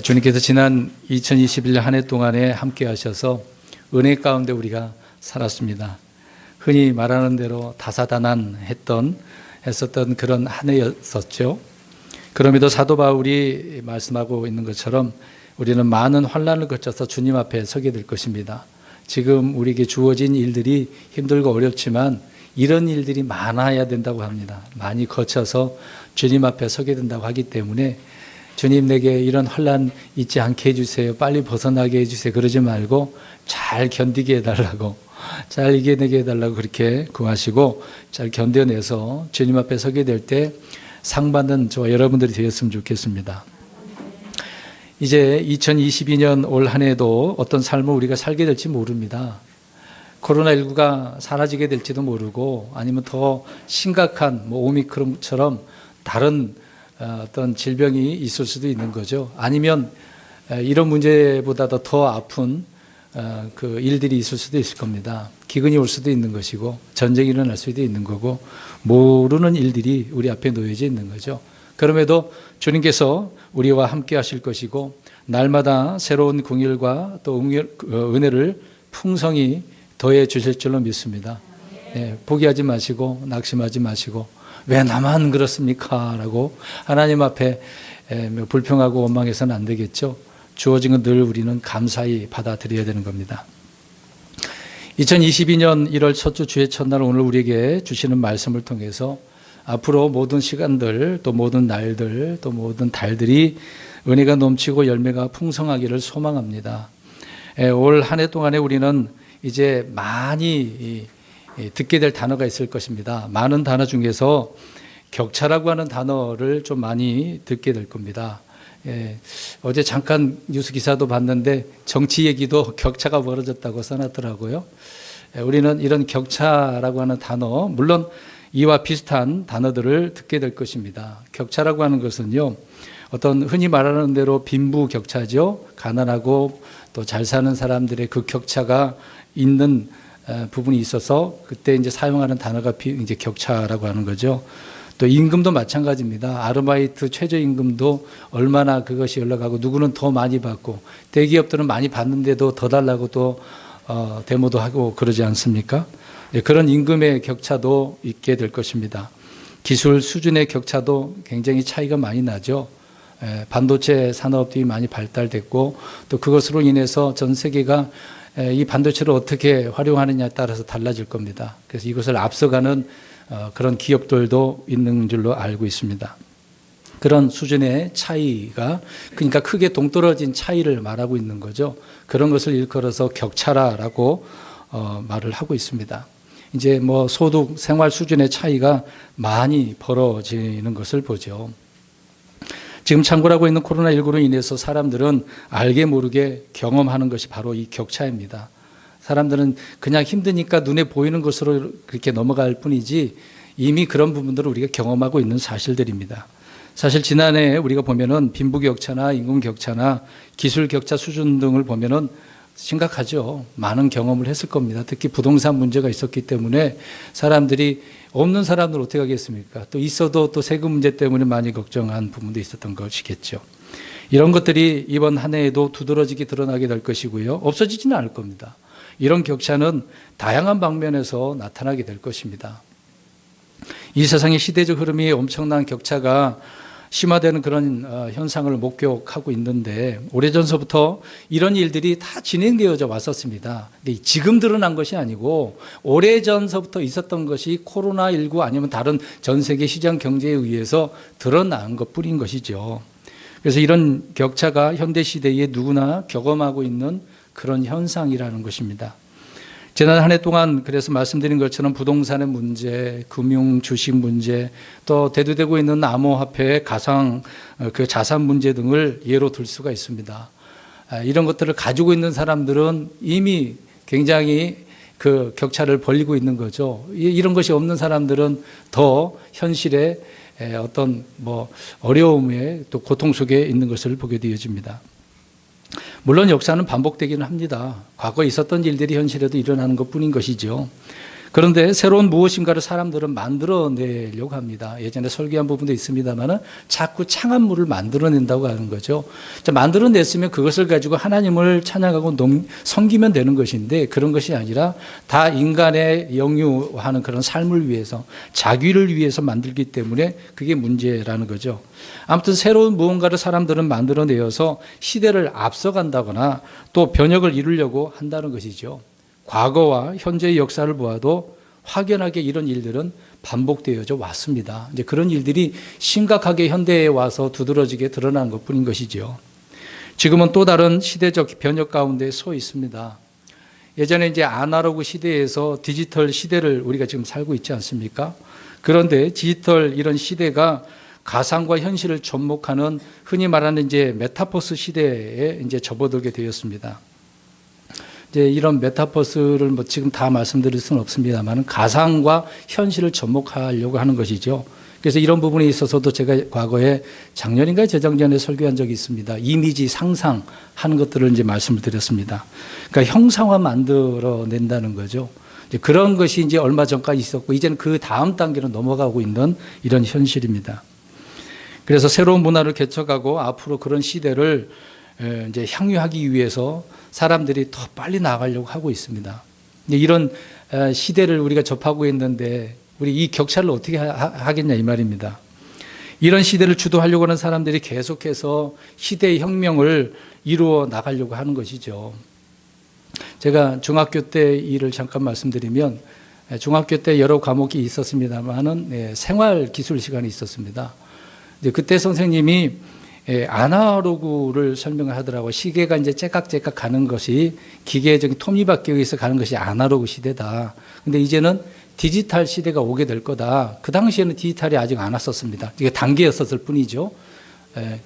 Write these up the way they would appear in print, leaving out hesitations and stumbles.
주님께서 지난 2021년 한 해 동안에 함께 하셔서 은혜 가운데 우리가 살았습니다. 흔히 말하는 대로 했었던 그런 한 해였었죠. 그럼에도 사도 바울이 말씀하고 있는 것처럼 우리는 많은 환난을 거쳐서 주님 앞에 서게 될 것입니다. 지금 우리에게 주어진 일들이 힘들고 어렵지만 이런 일들이 많아야 된다고 합니다. 많이 거쳐서 주님 앞에 서게 된다고 하기 때문에 주님 내게 이런 환난 있지 않게 해주세요. 빨리 벗어나게 해주세요. 그러지 말고 잘 견디게 해달라고, 잘 이겨내게 해달라고 그렇게 구하시고 잘 견뎌내서 주님 앞에 서게 될 때 상 받는 저와 여러분들이 되었으면 좋겠습니다. 이제 2022년 올 한 해도 어떤 삶을 우리가 살게 될지 모릅니다. 코로나19가 사라지게 될지도 모르고 아니면 더 심각한 오미크론처럼 다른 어떤 질병이 있을 수도 있는 거죠. 아니면 이런 문제보다도 더 아픈 그 일들이 있을 수도 있을 겁니다. 기근이 올 수도 있는 것이고 전쟁이 일어날 수도 있는 거고 모르는 일들이 우리 앞에 놓여져 있는 거죠. 그럼에도 주님께서 우리와 함께 하실 것이고 날마다 새로운 긍휼과 또 은혜를 풍성히 더해 주실 줄로 믿습니다. 포기하지 마시고 낙심하지 마시고 왜 나만 그렇습니까? 라고 하나님 앞에 불평하고 원망해서는 안 되겠죠. 주어진 건 늘 우리는 감사히 받아들여야 되는 겁니다. 2022년 1월 첫 주 주의 첫날 오늘 우리에게 주시는 말씀을 통해서 앞으로 모든 시간들 또 모든 날들 또 모든 달들이 은혜가 넘치고 열매가 풍성하기를 소망합니다. 올 한 해 동안에 우리는 이제 많이 듣게 될 단어가 있을 것입니다. 많은 단어 중에서 격차라고 하는 단어를 좀 많이 듣게 될 겁니다. 어제 잠깐 뉴스 기사도 봤는데 정치 얘기도 격차가 벌어졌다고 써놨더라고요. 우리는 이런 격차라고 하는 단어, 물론 이와 비슷한 단어들을 듣게 될 것입니다. 격차라고 하는 것은요, 어떤 흔히 말하는 대로 빈부격차죠. 가난하고 또 잘 사는 사람들의 그 격차가 있는 부분이 있어서 그때 이제 사용하는 단어가 이제 격차라고 하는 거죠. 또 임금도 마찬가지입니다. 아르바이트 최저임금도 얼마나 그것이 올라가고 누구는 더 많이 받고 대기업들은 많이 받는데도 더 달라고 또 데모도 하고 그러지 않습니까? 그런 임금의 격차도 있게 될 것입니다. 기술 수준의 격차도 굉장히 차이가 많이 나죠. 반도체 산업이 많이 발달됐고 또 그것으로 인해서 전 세계가 이 반도체를 어떻게 활용하느냐에 따라서 달라질 겁니다. 그래서 이것을 앞서가는 그런 기업들도 있는 줄로 알고 있습니다. 그런 수준의 차이가 그러니까 크게 동떨어진 차이를 말하고 있는 거죠. 그런 것을 일컬어서 격차라고 말을 하고 있습니다. 이제 소득, 생활 수준의 차이가 많이 벌어지는 것을 보죠. 지금 창궐하고 있는 코로나19로 인해서 사람들은 알게 모르게 경험하는 것이 바로 이 격차입니다. 사람들은 그냥 힘드니까 눈에 보이는 것으로 그렇게 넘어갈 뿐이지 이미 그런 부분들을 우리가 경험하고 있는 사실들입니다. 사실 지난해 우리가 보면은 빈부격차나 임금격차나 기술격차 수준 등을 보면은 심각하죠. 많은 경험을 했을 겁니다. 특히 부동산 문제가 있었기 때문에 사람들이 없는 사람들 어떻게 하겠습니까? 또 있어도 또 세금 문제 때문에 많이 걱정한 부분도 있었던 것이겠죠. 이런 것들이 이번 한 해에도 두드러지게 드러나게 될 것이고요. 없어지지는 않을 겁니다. 이런 격차는 다양한 방면에서 나타나게 될 것입니다. 이 세상의 시대적 흐름이 엄청난 격차가 심화되는 그런 현상을 목격하고 있는데 오래전서부터 이런 일들이 다 진행되어져 왔었습니다. 근데 지금 드러난 것이 아니고 오래전서부터 있었던 것이 코로나19 아니면 다른 전 세계 시장 경제에 의해서 드러난 것뿐인 것이죠. 그래서 이런 격차가 현대 시대에 누구나 경험하고 있는 그런 현상이라는 것입니다. 지난 한 해 동안 그래서 말씀드린 것처럼 부동산의 문제, 금융, 주식 문제, 또 대두되고 있는 암호화폐, 가상 그 자산 문제 등을 예로 들 수가 있습니다. 이런 것들을 가지고 있는 사람들은 이미 굉장히 그 격차를 벌리고 있는 거죠. 이런 것이 없는 사람들은 더 현실의 어떤 어려움에 또 고통 속에 있는 것을 보게 되어집니다. 물론 역사는 반복되기는 합니다. 과거에 있었던 일들이 현실에도 일어나는 것뿐인 것이죠. 그런데 새로운 무엇인가를 사람들은 만들어내려고 합니다. 예전에 설계한 부분도 있습니다만은 자꾸 창안물을 만들어낸다고 하는 거죠. 자, 만들어냈으면 그것을 가지고 하나님을 찬양하고 섬기면 되는 것인데 그런 것이 아니라 다 인간의 영유하는 그런 삶을 위해서 자기를 위해서 만들기 때문에 그게 문제라는 거죠. 아무튼 새로운 무언가를 사람들은 만들어내어서 시대를 앞서간다거나 또 변혁을 이루려고 한다는 것이죠. 과거와 현재의 역사를 보아도 확연하게 이런 일들은 반복되어져 왔습니다. 이제 그런 일들이 심각하게 현대에 와서 두드러지게 드러난 것뿐인 것이죠. 지금은 또 다른 시대적 변혁 가운데 서 있습니다. 예전에 이제 아날로그 시대에서 디지털 시대를 우리가 지금 살고 있지 않습니까? 그런데 디지털 이런 시대가 가상과 현실을 접목하는 흔히 말하는 이제 메타버스 시대에 이제 접어들게 되었습니다. 이제 이런 메타버스를 뭐 지금 다 말씀드릴 수는 없습니다만 가상과 현실을 접목하려고 하는 것이죠. 그래서 이런 부분에 있어서도 제가 과거에 작년인가 재작년에 설교한 적이 있습니다. 이미지 상상하는 것들을 이제 말씀을 드렸습니다. 그러니까 형상화 만들어낸다는 거죠. 이제 그런 것이 이제 얼마 전까지 있었고 이제는 그 다음 단계로 넘어가고 있는 이런 현실입니다. 그래서 새로운 문화를 개척하고 앞으로 그런 시대를 이제 향유하기 위해서 사람들이 더 빨리 나아가려고 하고 있습니다. 이런 시대를 우리가 접하고 있는데 우리 이 격차를 어떻게 하겠냐 이 말입니다. 이런 시대를 주도하려고 하는 사람들이 계속해서 시대의 혁명을 이루어 나가려고 하는 것이죠. 제가 중학교 때 일을 잠깐 말씀드리면 중학교 때 여러 과목이 있었습니다만은 생활 기술 시간이 있었습니다. 그때 선생님이 아날로그를 설명을 하더라고요. 시계가 이제 째깍째깍 가는 것이 기계적인 톱니바퀴에 의해서 가는 것이 아날로그 시대다. 근데 이제는 디지털 시대가 오게 될 거다. 그 당시에는 디지털이 아직 안 왔었습니다. 이게 단계였었을 뿐이죠.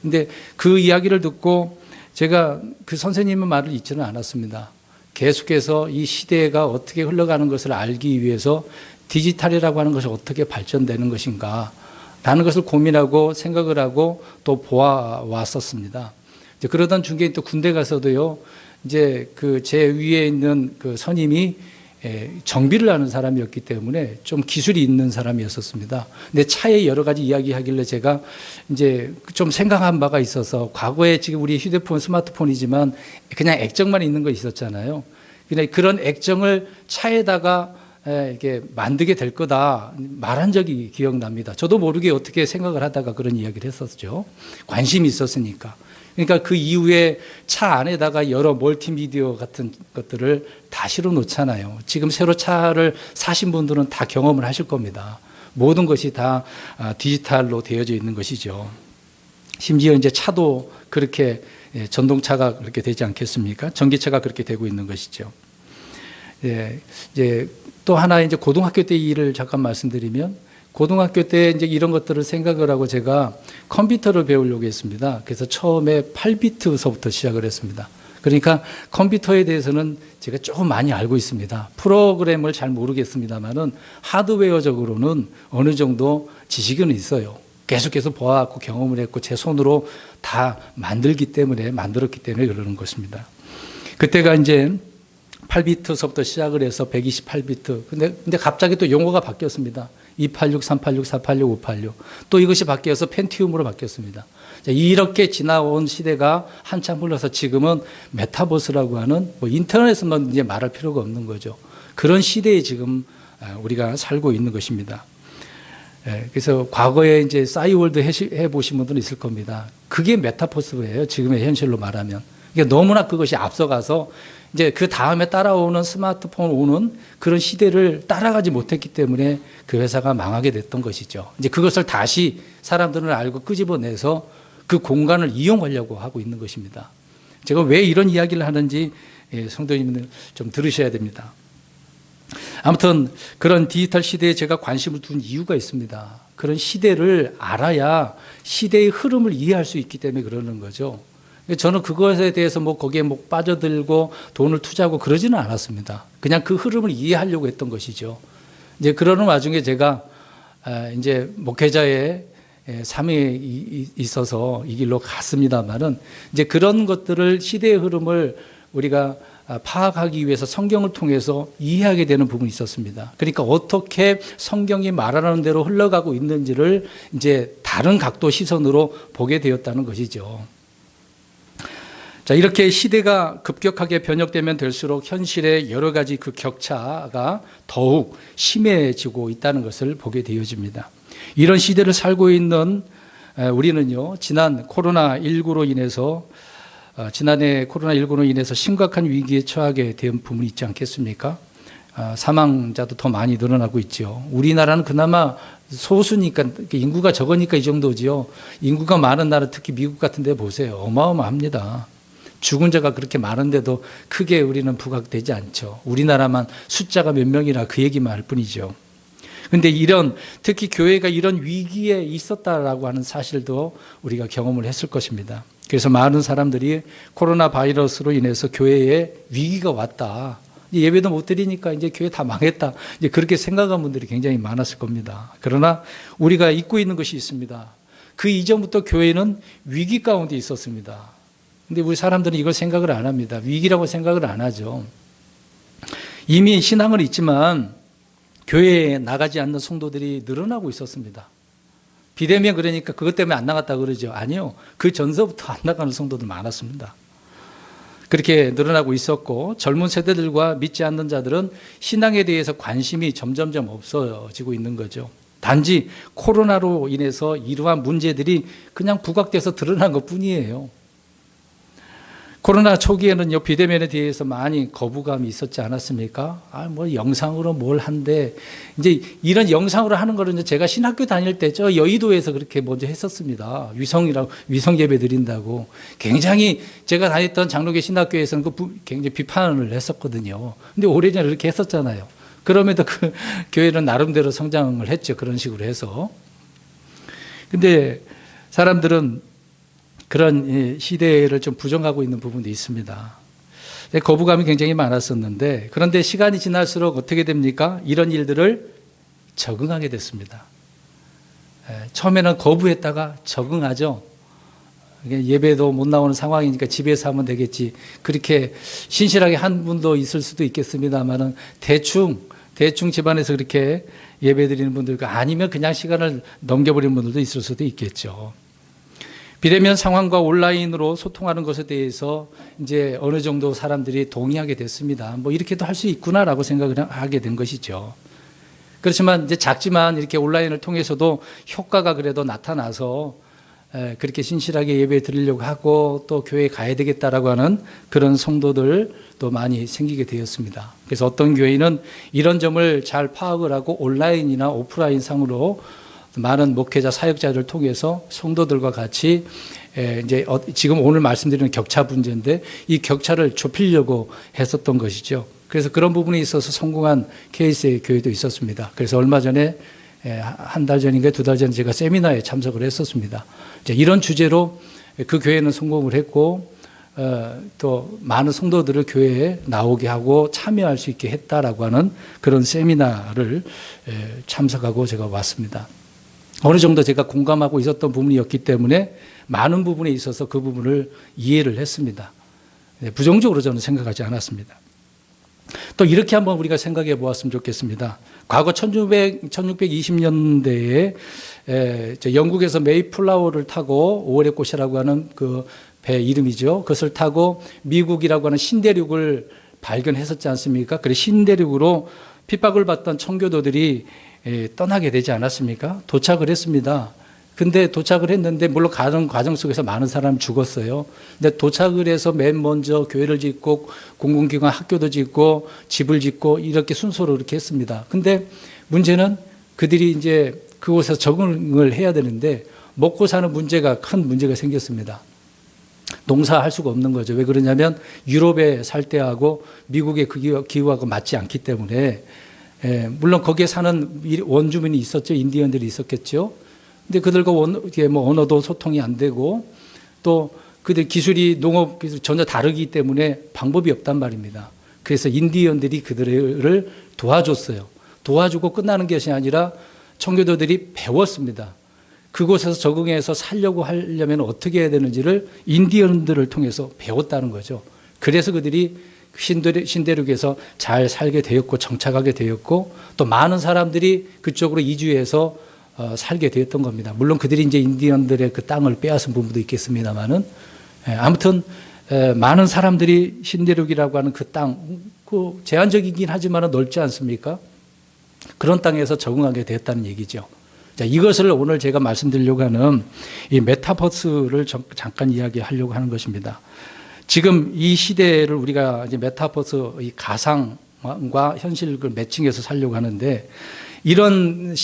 근데 그 이야기를 듣고 제가 그 선생님의 말을 잊지는 않았습니다. 계속해서 이 시대가 어떻게 흘러가는 것을 알기 위해서 디지털이라고 하는 것이 어떻게 발전되는 것인가 라는 것을 고민하고 생각을 하고 또 보아왔었습니다. 이제 그러던 중에 또 군대 가서도요, 이제 그 제 위에 있는 그 선임이 정비를 하는 사람이었기 때문에 좀 기술이 있는 사람이었었습니다. 근데 차에 여러 가지 이야기하길래 제가 이제 좀 생각한 바가 있어서 과거에 지금 우리 휴대폰, 스마트폰이지만 그냥 액정만 있는 거 있었잖아요. 그냥 그런 액정을 차에다가 이게 만들게 될 거다 말한 적이 기억납니다. 저도 모르게 어떻게 생각을 하다가 그런 이야기를 했었죠. 관심이 있었으니까. 그러니까 그 이후에 차 안에다가 여러 멀티미디어 같은 것들을 다 실어 놓잖아요. 지금 새로 차를 사신 분들은 다 경험을 하실 겁니다. 모든 것이 다 디지털로 되어져 있는 것이죠. 심지어 이제 차도 그렇게 전동차가 그렇게 되지 않겠습니까? 전기차가 그렇게 되고 있는 것이죠. 예, 이제 또 하나 이제 고등학교 때 일을 잠깐 말씀드리면 고등학교 때 이제 이런 것들을 생각을 하고 제가 컴퓨터를 배우려고 했습니다. 그래서 처음에 8비트서부터 시작을 했습니다. 그러니까 컴퓨터에 대해서는 제가 조금 많이 알고 있습니다. 프로그램을 잘 모르겠습니다만은 하드웨어적으로는 어느 정도 지식은 있어요. 계속해서 보아왔고 경험을 했고 제 손으로 다 만들었기 때문에 그러는 것입니다. 그때가 이제 8비트서부터 시작을 해서 128비트. 근데 갑자기 또 용어가 바뀌었습니다. 286, 386, 486, 586. 또 이것이 바뀌어서 펜티움으로 바뀌었습니다. 이렇게 지나온 시대가 한참 흘러서 지금은 메타버스라고 하는 뭐 인터넷만 이제 말할 필요가 없는 거죠. 그런 시대에 지금 우리가 살고 있는 것입니다. 그래서 과거에 이제 싸이월드 해보신 분들은 있을 겁니다. 그게 메타버스예요. 지금의 현실로 말하면. 그러니까 너무나 그것이 앞서가서 이제 그 다음에 따라오는 스마트폰 오는 그런 시대를 따라가지 못했기 때문에 그 회사가 망하게 됐던 것이죠. 이제 그것을 다시 사람들은 알고 끄집어내서 그 공간을 이용하려고 하고 있는 것입니다. 제가 왜 이런 이야기를 하는지 성도님들 좀 들으셔야 됩니다. 아무튼 그런 디지털 시대에 제가 관심을 둔 이유가 있습니다. 그런 시대를 알아야 시대의 흐름을 이해할 수 있기 때문에 그러는 거죠. 저는 그것에 대해서 뭐 거기에 뭐 빠져들고 돈을 투자하고 그러지는 않았습니다. 그냥 그 흐름을 이해하려고 했던 것이죠. 이제 그러는 와중에 제가 이제 목회자의 삶에 있어서 이 길로 갔습니다만은 이제 그런 것들을 시대의 흐름을 우리가 파악하기 위해서 성경을 통해서 이해하게 되는 부분이 있었습니다. 그러니까 어떻게 성경이 말하는 대로 흘러가고 있는지를 이제 다른 각도 시선으로 보게 되었다는 것이죠. 자, 이렇게 시대가 급격하게 변혁되면 될수록 현실의 여러 가지 그 격차가 더욱 심해지고 있다는 것을 보게 되어집니다. 이런 시대를 살고 있는 우리는요, 지난해 코로나19로 인해서 심각한 위기에 처하게 된 부분이 있지 않겠습니까? 사망자도 더 많이 늘어나고 있죠. 우리나라는 그나마 소수니까, 인구가 적으니까 이 정도지요. 인구가 많은 나라, 특히 미국 같은 데 보세요. 어마어마합니다. 죽은 자가 그렇게 많은데도 크게 우리는 부각되지 않죠. 우리나라만 숫자가 몇 명이라 그 얘기만 할 뿐이죠. 그런데 특히 교회가 이런 위기에 있었다라고 하는 사실도 우리가 경험을 했을 것입니다. 그래서 많은 사람들이 코로나 바이러스로 인해서 교회에 위기가 왔다. 예배도 못 드리니까 이제 교회 다 망했다. 이제 그렇게 생각한 분들이 굉장히 많았을 겁니다. 그러나 우리가 잊고 있는 것이 있습니다. 그 이전부터 교회는 위기 가운데 있었습니다. 근데 우리 사람들은 이걸 생각을 안 합니다. 위기라고 생각을 안 하죠. 이미 신앙은 있지만 교회에 나가지 않는 성도들이 늘어나고 있었습니다. 비대면 그러니까 그것 때문에 안 나갔다고 그러죠. 아니요. 그 전서부터 안 나가는 성도들 많았습니다. 그렇게 늘어나고 있었고 젊은 세대들과 믿지 않는 자들은 신앙에 대해서 관심이 점점점 없어지고 있는 거죠. 단지 코로나로 인해서 이러한 문제들이 그냥 부각돼서 드러난 것뿐이에요. 코로나 초기에는요, 비대면에 대해서 많이 거부감이 있었지 않았습니까? 뭐 영상으로 뭘 한대. 이제 이런 영상으로 하는 거는 제가 신학교 다닐 때 저 여의도에서 그렇게 먼저 했었습니다. 위성 예배 드린다고. 굉장히 제가 다녔던 장로교 신학교에서는 굉장히 비판을 했었거든요. 근데 오래전에 그렇게 했었잖아요. 그럼에도 그 교회는 나름대로 성장을 했죠. 그런 식으로 해서. 근데 사람들은 그런 시대를 좀 부정하고 있는 부분도 있습니다. 거부감이 굉장히 많았었는데 그런데 시간이 지날수록 어떻게 됩니까? 이런 일들을 적응하게 됐습니다. 처음에는 거부했다가 적응하죠. 예배도 못 나오는 상황이니까 집에서 하면 되겠지. 그렇게 신실하게 한 분도 있을 수도 있겠습니다만은 대충 집안에서 그렇게 예배 드리는 분들과 아니면 그냥 시간을 넘겨버리는 분들도 있을 수도 있겠죠. 비대면 상황과 온라인으로 소통하는 것에 대해서 이제 어느 정도 사람들이 동의하게 됐습니다. 뭐 이렇게도 할 수 있구나라고 생각을 하게 된 것이죠. 그렇지만 이제 작지만 이렇게 온라인을 통해서도 효과가 그래도 나타나서 그렇게 신실하게 예배 드리려고 하고 또 교회에 가야 되겠다라고 하는 그런 성도들도 많이 생기게 되었습니다. 그래서 어떤 교회는 이런 점을 잘 파악을 하고 온라인이나 오프라인 상으로 많은 목회자 사역자를 통해서 성도들과 같이 이제 지금 오늘 말씀드리는 격차 문제인데 이 격차를 좁히려고 했었던 것이죠. 그래서 그런 부분에 있어서 성공한 케이스의 교회도 있었습니다. 그래서 얼마 전에 한 달 전인가 두 달 전에 제가 세미나에 참석을 했었습니다. 이런 주제로 그 교회는 성공을 했고 또 많은 성도들을 교회에 나오게 하고 참여할 수 있게 했다라고 하는 그런 세미나를 참석하고 제가 왔습니다. 어느 정도 제가 공감하고 있었던 부분이었기 때문에 많은 부분에 있어서 그 부분을 이해를 했습니다. 부정적으로 저는 생각하지 않았습니다. 또 이렇게 한번 우리가 생각해 보았으면 좋겠습니다. 과거 1620년대에 영국에서 메이플라워를 타고 5월의 꽃이라고 하는 그 배 이름이죠. 그것을 타고 미국이라고 하는 신대륙을 발견했었지 않습니까? 그래서 신대륙으로 핍박을 받던 청교도들이 떠나게 되지 않았습니까? 도착을 했습니다. 근데 도착을 했는데 물론 과정 속에서 많은 사람이 죽었어요. 근데 도착을 해서 맨 먼저 교회를 짓고 공공기관 학교도 짓고 집을 짓고 이렇게 순서로 이렇게 했습니다. 근데 문제는 그들이 이제 그곳에서 적응을 해야 되는데 먹고 사는 큰 문제가 생겼습니다. 농사할 수가 없는 거죠. 왜 그러냐면 유럽에 살 때하고 미국의 그 기후하고 맞지 않기 때문에 물론 거기에 사는 원주민이 있었죠. 인디언들이 있었겠죠. 근데 그들과 언어도 소통이 안 되고 또 그들 농업 기술이 전혀 다르기 때문에 방법이 없단 말입니다. 그래서 인디언들이 그들을 도와줬어요. 도와주고 끝나는 것이 아니라 청교도들이 배웠습니다. 그곳에서 적응해서 살려고 하려면 어떻게 해야 되는지를 인디언들을 통해서 배웠다는 거죠. 그래서 그들이 신대륙에서 잘 살게 되었고 정착하게 되었고 또 많은 사람들이 그쪽으로 이주해서 살게 되었던 겁니다. 물론 그들이 이제 인디언들의 그 땅을 빼앗은 부분도 있겠습니다만은 아무튼 많은 사람들이 신대륙이라고 하는 그 땅, 그 제한적이긴 하지만 넓지 않습니까? 그런 땅에서 적응하게 되었다는 얘기죠. 자, 이것을 오늘 제가 말씀드리려고 하는 이 메타버스를 잠깐 이야기하려고 하는 것입니다. 지금 이 시대를 우리가 이제 메타버스, 이 가상과 현실을 매칭해서 살려고 하는데 이런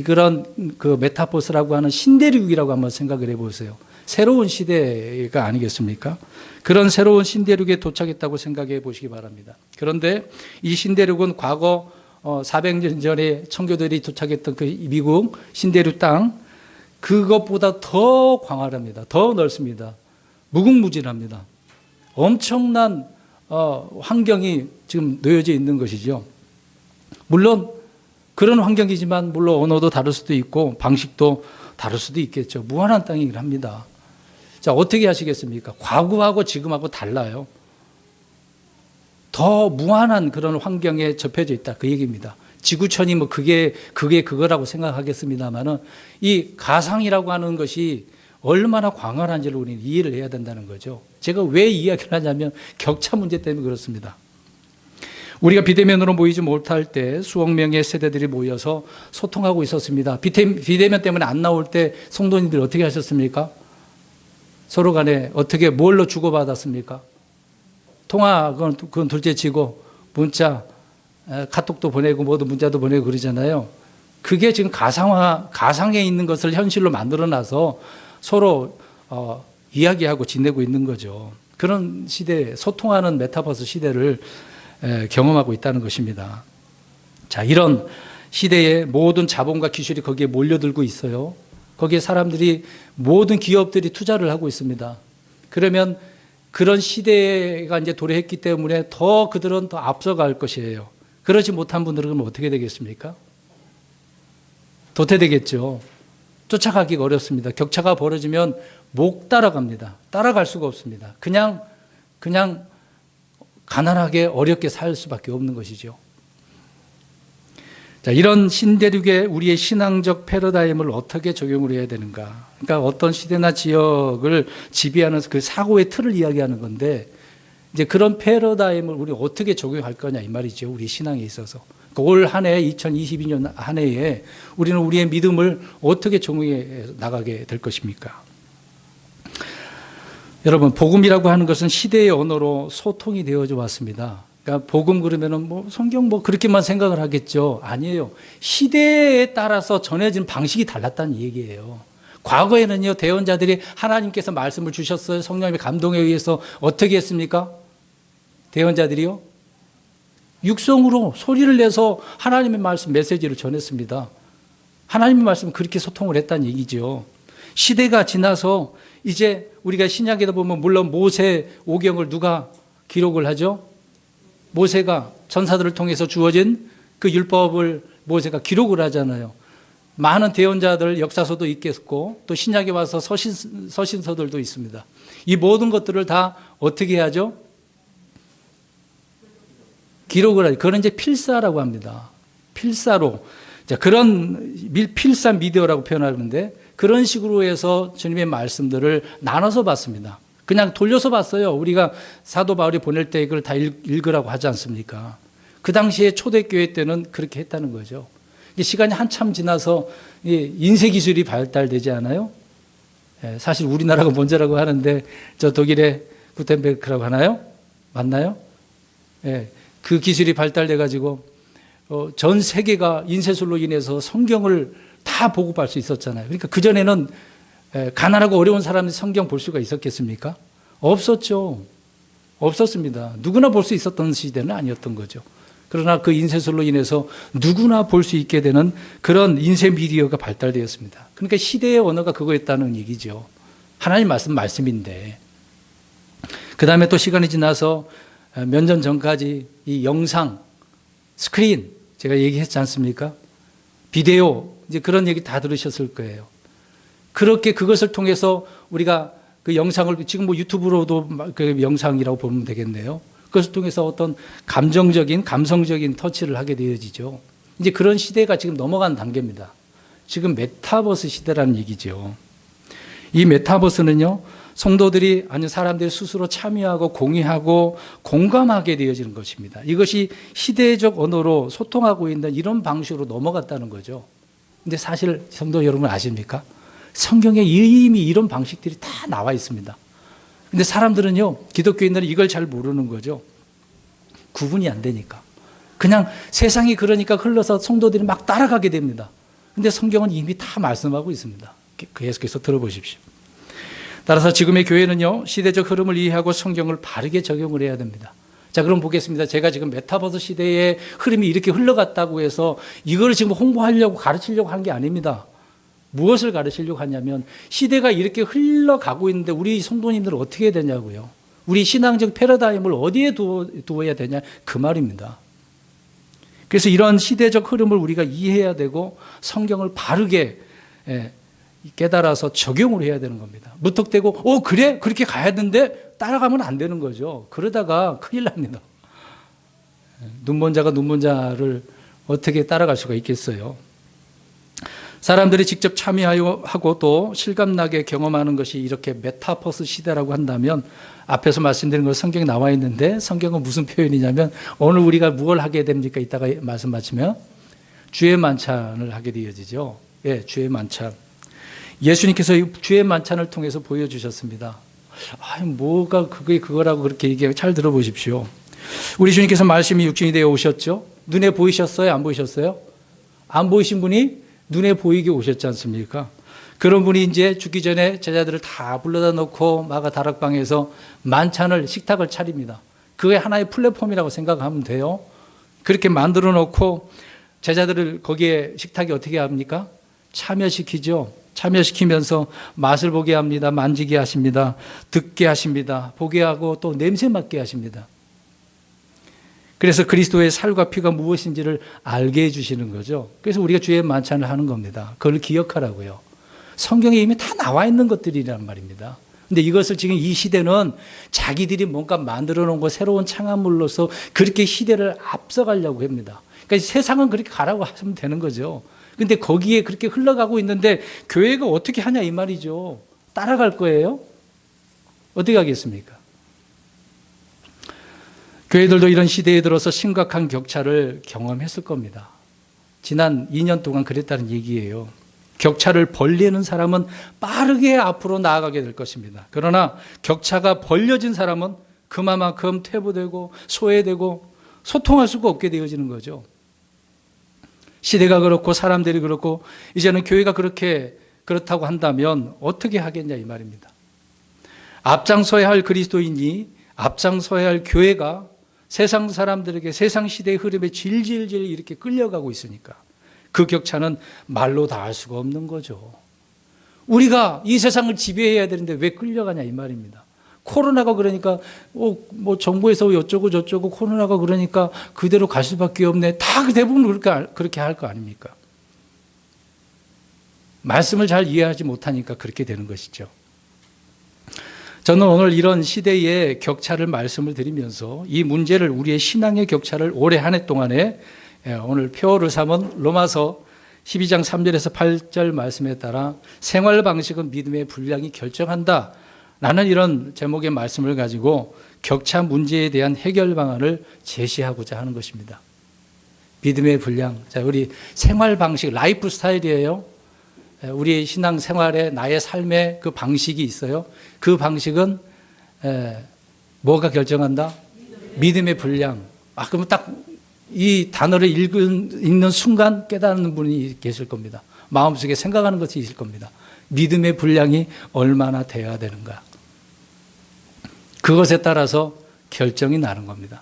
그런 그 메타버스라고 하는 신대륙이라고 한번 생각을 해보세요. 새로운 시대가 아니겠습니까? 그런 새로운 신대륙에 도착했다고 생각해 보시기 바랍니다. 그런데 이 신대륙은 과거 400년 전에 청교도들이 도착했던 그 미국 신대륙 땅, 그것보다 더 광활합니다. 더 넓습니다. 무궁무진합니다. 엄청난 환경이 지금 놓여져 있는 것이죠. 물론 그런 환경이지만 물론 언어도 다를 수도 있고 방식도 다를 수도 있겠죠. 무한한 땅이긴 합니다. 자, 어떻게 하시겠습니까? 과거하고 지금하고 달라요. 더 무한한 그런 환경에 접해져 있다. 그 얘기입니다. 지구촌이 뭐 그게 그거라고 생각하겠습니다만은 이 가상이라고 하는 것이 얼마나 광활한지를 우리는 이해를 해야 된다는 거죠. 제가 왜 이야기를 하냐면 격차 문제 때문에 그렇습니다. 우리가 비대면으로 모이지 못할 때 수억 명의 세대들이 모여서 소통하고 있었습니다. 비대면 때문에 안 나올 때 성도님들 어떻게 하셨습니까? 서로 간에 어떻게 뭘로 주고받았습니까? 통화 그건 둘째치고 문자, 카톡도 보내고 뭐도 문자도 보내고 그러잖아요. 그게 지금 가상에 있는 것을 현실로 만들어놔서 서로 이야기하고 지내고 있는 거죠. 그런 시대, 소통하는 메타버스 시대를 경험하고 있다는 것입니다. 자, 이런 시대에 모든 자본과 기술이 거기에 몰려들고 있어요. 거기에 사람들이 모든 기업들이 투자를 하고 있습니다. 그러면 그런 시대가 이제 도래했기 때문에 더 그들은 더 앞서갈 것이에요. 그러지 못한 분들은 그럼 어떻게 되겠습니까? 도태되겠죠. 쫓아가기가 어렵습니다. 격차가 벌어지면 못 따라갑니다. 따라갈 수가 없습니다. 그냥 가난하게 어렵게 살 수밖에 없는 것이죠. 자, 이런 신대륙에 우리의 신앙적 패러다임을 어떻게 적용을 해야 되는가? 그러니까 어떤 시대나 지역을 지배하는 그 사고의 틀을 이야기하는 건데 이제 그런 패러다임을 우리 어떻게 적용할 거냐 이 말이죠. 우리 신앙에 있어서. 그러니까 올 한 해 2022년 한 해에 우리는 우리의 믿음을 어떻게 적용해 나가게 될 것입니까? 여러분, 복음이라고 하는 것은 시대의 언어로 소통이 되어져 왔습니다. 그러니까 복음 그러면은 뭐 성경 뭐 그렇게만 생각을 하겠죠. 아니에요. 시대에 따라서 전해진 방식이 달랐다는 얘기예요. 과거에는요, 대언자들이 하나님께서 말씀을 주셨어요. 성령님의 감동에 의해서 어떻게 했습니까? 대언자들이요? 육성으로 소리를 내서 하나님의 말씀 메시지를 전했습니다. 하나님의 말씀은 그렇게 소통을 했다는 얘기죠. 시대가 지나서 이제 우리가 신약에도 보면 물론 모세 오경을 누가 기록을 하죠? 모세가 전사들을 통해서 주어진 그 율법을 모세가 기록을 하잖아요. 많은 대언자들 역사서도 있겠고 또 신약에 와서 서신서들도 있습니다. 이 모든 것들을 다 어떻게 하죠? 기록을 하죠. 그건 이제 필사라고 합니다. 필사로. 자, 그런 필사 미디어라고 표현하는데 그런 식으로 해서 주님의 말씀들을 나눠서 봤습니다. 그냥 돌려서 봤어요. 우리가 사도 바울이 보낼 때 이걸 다 읽으라고 하지 않습니까? 그 당시에 초대교회 때는 그렇게 했다는 거죠. 시간이 한참 지나서 인쇄 기술이 발달되지 않아요? 사실 우리나라가 먼저라고 하는데 저 독일의 구텐베르크라고 하나요? 맞나요? 그 기술이 발달돼가지고 전 세계가 인쇄술로 인해서 성경을 다 보급할 수 있었잖아요. 그러니까 그전에는 가난하고 어려운 사람이 성경 볼 수가 있었겠습니까? 없었죠. 없었습니다. 누구나 볼 수 있었던 시대는 아니었던 거죠. 그러나 그 인쇄술로 인해서 누구나 볼 수 있게 되는 그런 인쇄 미디어가 발달되었습니다. 그러니까 시대의 언어가 그거였다는 얘기죠. 하나님 말씀인데. 그 다음에 또 시간이 지나서 몇 년 전까지 이 영상, 스크린, 제가 얘기했지 않습니까? 비디오, 이제 그런 얘기 다 들으셨을 거예요. 그렇게 그것을 통해서 우리가 그 영상을 지금 뭐 유튜브로도 그 영상이라고 보면 되겠네요. 그것을 통해서 어떤 감성적인 터치를 하게 되어지죠. 이제 그런 시대가 지금 넘어간 단계입니다. 지금 메타버스 시대라는 얘기죠. 이 메타버스는요, 성도들이 아니 사람들이 스스로 참여하고 공유하고 공감하게 되어지는 것입니다. 이것이 시대적 언어로 소통하고 있는 이런 방식으로 넘어갔다는 거죠. 근데 사실 성도 여러분 아십니까? 성경에 이미 이런 방식들이 다 나와 있습니다. 근데 사람들은요, 기독교인들은 이걸 잘 모르는 거죠. 구분이 안 되니까. 그냥 세상이 그러니까 흘러서 성도들이 막 따라가게 됩니다. 근데 성경은 이미 다 말씀하고 있습니다. 계속해서 들어보십시오. 따라서 지금의 교회는요, 시대적 흐름을 이해하고 성경을 바르게 적용을 해야 됩니다. 자, 그럼 보겠습니다. 제가 지금 메타버스 시대의 흐름이 이렇게 흘러갔다고 해서 이걸 지금 홍보하려고 가르치려고 한 게 아닙니다. 무엇을 가르치려고 하냐면 시대가 이렇게 흘러가고 있는데 우리 성도님들은 어떻게 해야 되냐고요. 우리 신앙적 패러다임을 어디에 두어야 되냐, 그 말입니다. 그래서 이런 시대적 흐름을 우리가 이해해야 되고 성경을 바르게 깨달아서 적용을 해야 되는 겁니다. 무턱대고 그래? 그렇게 가야 되는데 따라가면 안 되는 거죠. 그러다가 큰일 납니다. 눈먼 자가 눈먼 자를 어떻게 따라갈 수가 있겠어요. 사람들이 직접 참여하고 또 실감나게 경험하는 것이 이렇게 메타버스 시대라고 한다면 앞에서 말씀드린 것 성경에 나와 있는데 성경은 무슨 표현이냐면 오늘 우리가 무엇을 하게 됩니까? 이따가 말씀 마치면 주의 만찬을 하게 되어지죠. 예, 주의 만찬. 예수님께서 주의 만찬을 통해서 보여주셨습니다. 뭐가 그거라고 그렇게 얘기해요. 잘 들어보십시오. 우리 주님께서 말씀이 육신이 되어 오셨죠. 눈에 보이셨어요? 안 보이셨어요? 안 보이신 분이 눈에 보이게 오셨지 않습니까? 그런 분이 이제 죽기 전에 제자들을 다 불러다 놓고 마가 다락방에서 만찬을, 식탁을 차립니다. 그게 하나의 플랫폼이라고 생각하면 돼요. 그렇게 만들어 놓고 제자들을 거기에 식탁에 어떻게 합니까? 참여시키죠. 참여시키면서 맛을 보게 합니다. 만지게 하십니다. 듣게 하십니다. 보게 하고 또 냄새 맡게 하십니다. 그래서 그리스도의 살과 피가 무엇인지를 알게 해주시는 거죠. 그래서 우리가 주의 만찬을 하는 겁니다. 그걸 기억하라고요. 성경에 이미 다 나와 있는 것들이란 말입니다. 근데 이것을 지금 이 시대는 자기들이 뭔가 만들어 놓은 거 새로운 창안물로서 그렇게 시대를 앞서가려고 합니다. 그러니까 세상은 그렇게 가라고 하시면 되는 거죠. 근데 거기에 그렇게 흘러가고 있는데 교회가 어떻게 하냐 이 말이죠. 따라갈 거예요? 어떻게 하겠습니까? 교회들도 이런 시대에 들어서 심각한 격차를 경험했을 겁니다. 지난 2년 동안 그랬다는 얘기예요. 격차를 벌리는 사람은 빠르게 앞으로 나아가게 될 것입니다. 그러나 격차가 벌려진 사람은 그만큼 퇴보되고 소외되고 소통할 수가 없게 되어지는 거죠. 시대가 그렇고 사람들이 그렇고 이제는 교회가 그렇다고 한다면 어떻게 하겠냐 이 말입니다. 앞장서야 할 그리스도인이 앞장서야 할 교회가 세상 사람들에게 세상 시대의 흐름에 질질질 이렇게 끌려가고 있으니까 그 격차는 말로 다 할 수가 없는 거죠. 우리가 이 세상을 지배해야 되는데 왜 끌려가냐 이 말입니다. 코로나가 그러니까 뭐 정부에서 어쩌고 저쩌고 코로나가 그러니까 그대로 갈 수밖에 없네. 다 대부분 그렇게 할 거 아닙니까? 말씀을 잘 이해하지 못하니까 그렇게 되는 것이죠. 저는 오늘 이런 시대의 격차를 말씀을 드리면서 이 문제를 우리의 신앙의 격차를 올해 한 해 동안에 오늘 표어를 삼은 로마서 12장 3절에서 8절 말씀에 따라 생활 방식은 믿음의 분량이 결정한다 라는 이런 제목의 말씀을 가지고 격차 문제에 대한 해결 방안을 제시하고자 하는 것입니다. 믿음의 분량. 자, 우리 생활 방식, 라이프 스타일이에요. 우리 신앙 생활에 나의 삶의 그 방식이 있어요. 그 방식은 뭐가 결정한다? 믿음의 분량. 그러면 딱 이 단어를 읽는 순간 깨닫는 분이 계실 겁니다. 마음속에 생각하는 것이 있을 겁니다. 믿음의 분량이 얼마나 돼야 되는가. 그것에 따라서 결정이 나는 겁니다.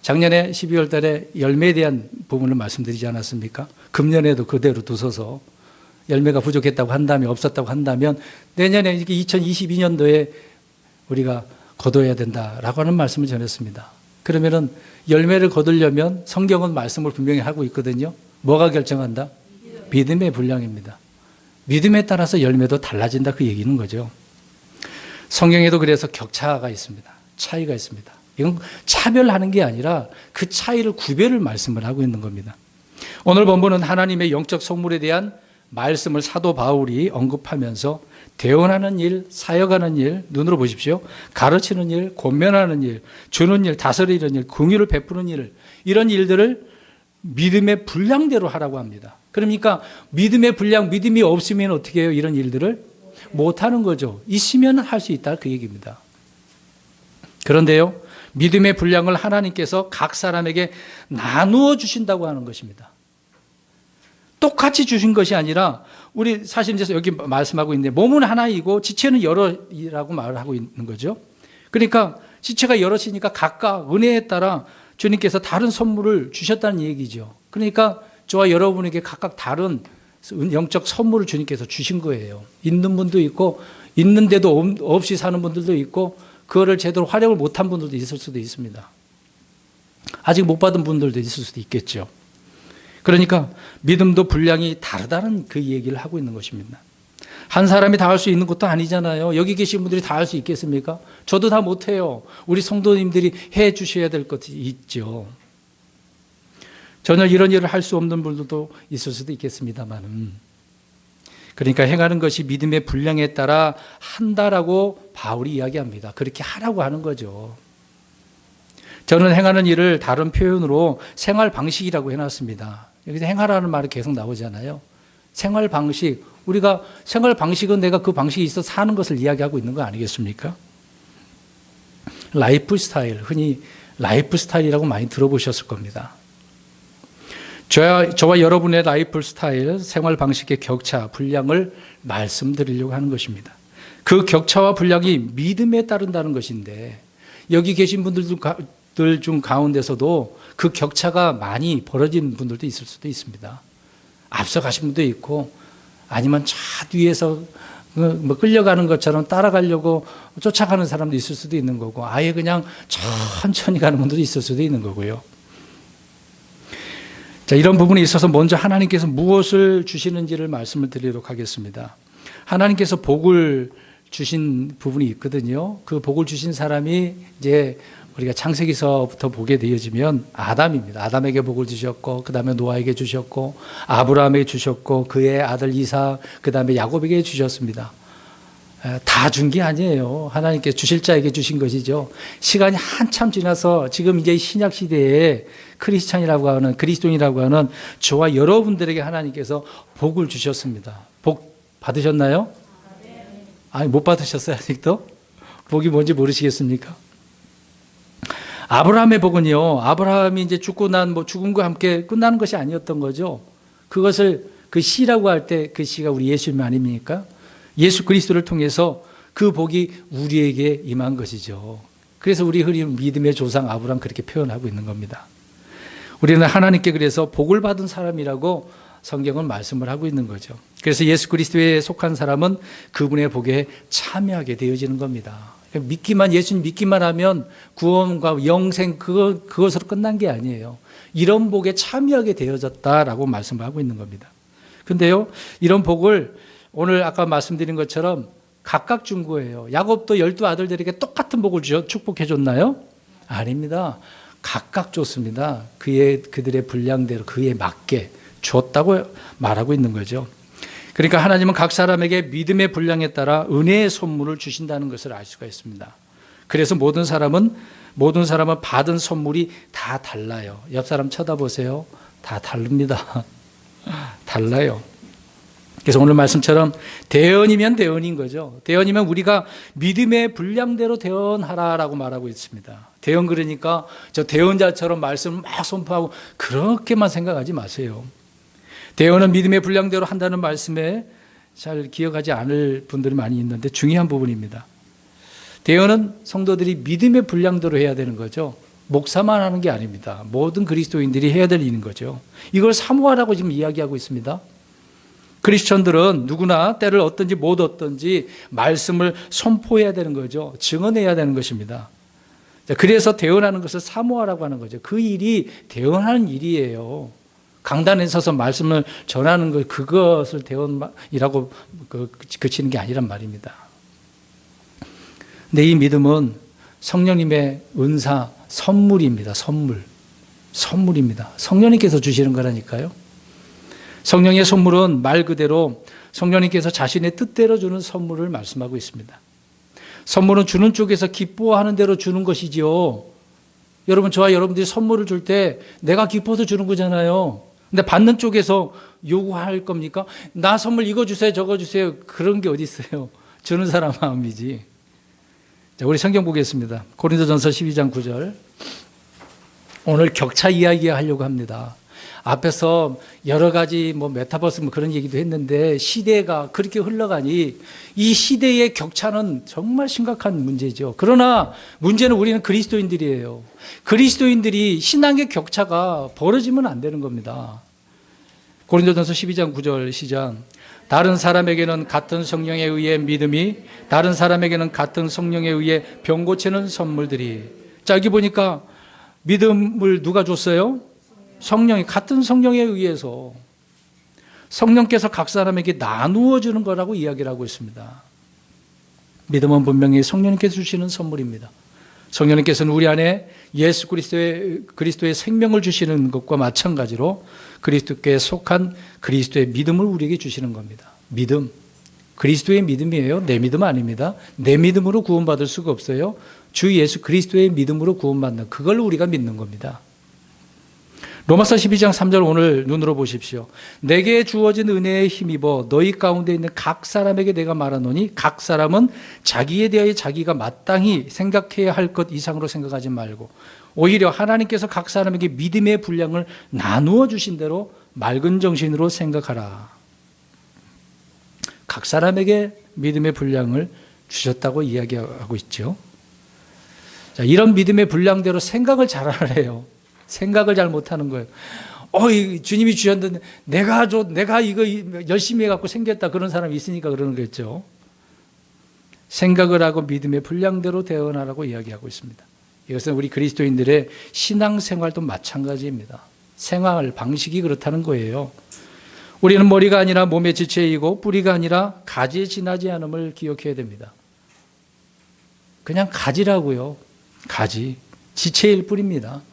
작년에 12월 달에 열매에 대한 부분을 말씀드리지 않았습니까? 금년에도 그대로 두서서 열매가 부족했다고 한다면, 없었다고 한다면 내년에 2022년도에 우리가 거둬야 된다라고 하는 말씀을 전했습니다. 그러면은 열매를 거두려면 성경은 말씀을 분명히 하고 있거든요. 뭐가 결정한다? 믿음의 분량입니다. 믿음에 따라서 열매도 달라진다 그 얘기는 거죠. 성경에도 그래서 격차가 있습니다. 차이가 있습니다. 이건 차별하는 게 아니라 그 차이를 구별을 말씀을 하고 있는 겁니다. 오늘 본문은 하나님의 영적 성물에 대한 말씀을 사도 바울이 언급하면서 대언하는 일, 사역하는 일, 눈으로 보십시오. 가르치는 일, 권면하는 일, 주는 일, 다스리는 일, 긍휼을 베푸는 일, 이런 일들을 믿음의 분량대로 하라고 합니다. 그러니까 믿음의 분량, 믿음이 없으면 어떻게 해요? 이런 일들을 못하는 거죠. 있으면 할 수 있다, 그 얘기입니다. 그런데요, 믿음의 분량을 하나님께서 각 사람에게 나누어 주신다고 하는 것입니다. 똑같이 주신 것이 아니라, 우리 사실 이제 여기 말씀하고 있는데, 몸은 하나이고 지체는 여럿이라고 말을 하고 있는 거죠. 그러니까 지체가 여럿이니까 각각 은혜에 따라 주님께서 다른 선물을 주셨다는 얘기죠. 그러니까 저와 여러분에게 각각 다른 영적 선물을 주님께서 주신 거예요. 있는 분도 있고, 있는데도 없이 사는 분들도 있고, 그거를 제대로 활용을 못한 분들도 있을 수도 있습니다. 아직 못 받은 분들도 있을 수도 있겠죠. 그러니까 믿음도 분량이 다르다는 그 얘기를 하고 있는 것입니다. 한 사람이 다 할 수 있는 것도 아니잖아요. 여기 계신 분들이 다 할 수 있겠습니까? 저도 다 못해요. 우리 성도님들이 해 주셔야 될 것이 있죠. 전혀 이런 일을 할 수 없는 분들도 있을 수도 있겠습니다만, 그러니까 행하는 것이 믿음의 분량에 따라 한다라고 바울이 이야기합니다. 그렇게 하라고 하는 거죠. 저는 행하는 일을 다른 표현으로 생활 방식이라고 해놨습니다. 여기서 행하라는 말이 계속 나오잖아요. 생활 방식, 우리가 생활 방식은 내가 그 방식이 있어 사는 것을 이야기하고 있는 거 아니겠습니까? 라이프 스타일, 흔히 라이프 스타일이라고 많이 들어보셨을 겁니다. 저와 여러분의 라이프 스타일, 생활 방식의 격차, 분량을 말씀드리려고 하는 것입니다. 그 격차와 분량이 믿음에 따른다는 것인데, 여기 계신 분들 중 가운데서도 그 격차가 많이 벌어진 분들도 있을 수도 있습니다. 앞서가신 분도 있고, 아니면 차 뒤에서 뭐 끌려가는 것처럼 따라가려고 쫓아가는 사람도 있을 수도 있는 거고, 아예 그냥 천천히 가는 분들도 있을 수도 있는 거고요. 자, 이런 부분에 있어서 먼저 하나님께서 무엇을 주시는지를 말씀을 드리도록 하겠습니다. 하나님께서 복을 주신 부분이 있거든요. 그 복을 주신 사람이 이제 우리가 창세기서부터 보게 되어지면 아담입니다. 아담에게 복을 주셨고, 그 다음에 노아에게 주셨고, 아브라함에게 주셨고, 그의 아들 이삭, 그 다음에 야곱에게 주셨습니다. 다 준 게 아니에요. 하나님께서 주실 자에게 주신 것이죠. 시간이 한참 지나서 지금 이제 신약 시대에 크리스찬이라고 하는, 그리스도인이라고 하는 저와 여러분들에게 하나님께서 복을 주셨습니다. 복 받으셨나요? 아니, 못 받으셨어요, 아직도? 복이 뭔지 모르시겠습니까? 아브라함의 복은요, 아브라함이 이제 죽고 난 죽음과 함께 끝나는 것이 아니었던 거죠. 그것을 그 시라고 할 때 그 시가 우리 예수님 아닙니까? 예수 그리스도를 통해서 그 복이 우리에게 임한 것이죠. 그래서 우리 흔히 믿음의 조상 아브라함 그렇게 표현하고 있는 겁니다. 우리는 하나님께 그래서 복을 받은 사람이라고 성경은 말씀을 하고 있는 거죠. 그래서 예수 그리스도에 속한 사람은 그분의 복에 참여하게 되어지는 겁니다. 예수님 믿기만 하면 구원과 영생 그것으로 끝난 게 아니에요. 이런 복에 참여하게 되어졌다라고 말씀을 하고 있는 겁니다. 근데요, 이런 복을 오늘 아까 말씀드린 것처럼 각각 준 거예요. 야곱도 12아들들에게 똑같은 복을 축복해 줬나요? 아닙니다. 각각 줬습니다. 그들의 분량대로 그에 맞게 줬다고 말하고 있는 거죠. 그러니까 하나님은 각 사람에게 믿음의 분량에 따라 은혜의 선물을 주신다는 것을 알 수가 있습니다. 그래서 모든 사람은 받은 선물이 다 달라요. 옆 사람 쳐다보세요. 다 다릅니다. 달라요. 그래서 오늘 말씀처럼 대언이면 대언인 거죠. 대언이면 우리가 믿음의 분량대로 대언하라라고 말하고 있습니다. 대언 그러니까 저 대언자처럼 말씀을 막 선포하고 그렇게만 생각하지 마세요. 대언은 믿음의 분량대로 한다는 말씀에 잘 기억하지 않을 분들이 많이 있는데 중요한 부분입니다. 대언은 성도들이 믿음의 분량대로 해야 되는 거죠. 목사만 하는 게 아닙니다. 모든 그리스도인들이 해야 될 일인 거죠. 이걸 사모하라고 지금 이야기하고 있습니다. 크리스천들은 누구나 때를 얻든지 못 얻든지 말씀을 선포해야 되는 거죠. 증언해야 되는 것입니다. 그래서 대언하는 것을 사모하라고 하는 거죠. 그 일이 대언하는 일이에요. 강단에 서서 말씀을 전하는 것, 그것을 대언이라고 그치는 게 아니란 말입니다. 근데 이 믿음은 성령님의 은사, 선물입니다. 선물입니다. 성령님께서 주시는 거라니까요. 성령의 선물은 말 그대로 성령님께서 자신의 뜻대로 주는 선물을 말씀하고 있습니다. 선물은 주는 쪽에서 기뻐하는 대로 주는 것이지요. 여러분, 저와 여러분들이 선물을 줄 때 내가 기뻐서 주는 거잖아요. 근데 받는 쪽에서 요구할 겁니까? 나 선물 이거 주세요, 저거 주세요. 그런 게 어디 있어요. 주는 사람 마음이지. 자, 우리 성경 보겠습니다. 고린도전서 12장 9절. 오늘 격차 이야기 하려고 합니다. 앞에서 여러 가지 메타버스 그런 얘기도 했는데 시대가 그렇게 흘러가니 이 시대의 격차는 정말 심각한 문제죠. 그러나 문제는 우리는 그리스도인들이에요. 그리스도인들이 신앙의 격차가 벌어지면 안 되는 겁니다. 고린도전서 12장 9절 시작. 다른 사람에게는 같은 성령에 의해 믿음이, 다른 사람에게는 같은 성령에 의해 병 고치는 선물들이. 자, 여기 보니까 믿음을 누가 줬어요? 성령이, 같은 성령에 의해서 성령께서 각 사람에게 나누어 주는 거라고 이야기를 하고 있습니다. 믿음은 분명히 성령님께서 주시는 선물입니다. 성령님께서는 우리 안에 예수 그리스도의 생명을 주시는 것과 마찬가지로 그리스도께 속한 그리스도의 믿음을 우리에게 주시는 겁니다. 믿음, 그리스도의 믿음이에요. 내 믿음 아닙니다. 내 믿음으로 구원받을 수가 없어요. 주 예수 그리스도의 믿음으로 구원받는, 그걸 우리가 믿는 겁니다. 로마서 12장 3절 오늘 눈으로 보십시오. 내게 주어진 은혜에 힘입어 너희 가운데 있는 각 사람에게 내가 말하노니 각 사람은 자기에 대하여 자기가 마땅히 생각해야 할 것 이상으로 생각하지 말고 오히려 하나님께서 각 사람에게 믿음의 분량을 나누어 주신 대로 맑은 정신으로 생각하라. 각 사람에게 믿음의 분량을 주셨다고 이야기하고 있죠. 자, 이런 믿음의 분량대로 생각을 잘하래요. 생각을 잘 못하는 거예요. 주님이 주셨는데 내가 이거 열심히 해갖고 생겼다, 그런 사람이 있으니까 그러는 거겠죠. 생각을 하고 믿음의 분량대로 대응하라고 이야기하고 있습니다. 이것은 우리 그리스도인들의 신앙생활도 마찬가지입니다. 생활 방식이 그렇다는 거예요. 우리는 머리가 아니라 몸의 지체이고 뿌리가 아니라 가지에 지나지 않음을 기억해야 됩니다. 그냥 가지라고요. 가지, 지체일 뿐입니다.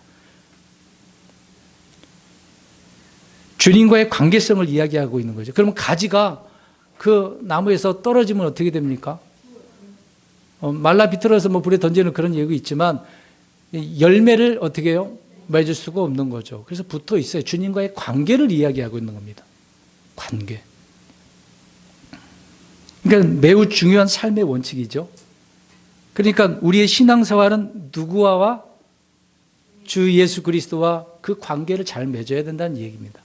주님과의 관계성을 이야기하고 있는 거죠. 그러면 가지가 그 나무에서 떨어지면 어떻게 됩니까? 말라 비틀어서 불에 던지는 그런 얘기 있지만 열매를 어떻게 해요? 맺을 수가 없는 거죠. 그래서 붙어 있어요. 주님과의 관계를 이야기하고 있는 겁니다. 관계. 그러니까 매우 중요한 삶의 원칙이죠. 그러니까 우리의 신앙생활은 누구와 주 예수 그리스도와 그 관계를 잘 맺어야 된다는 얘기입니다.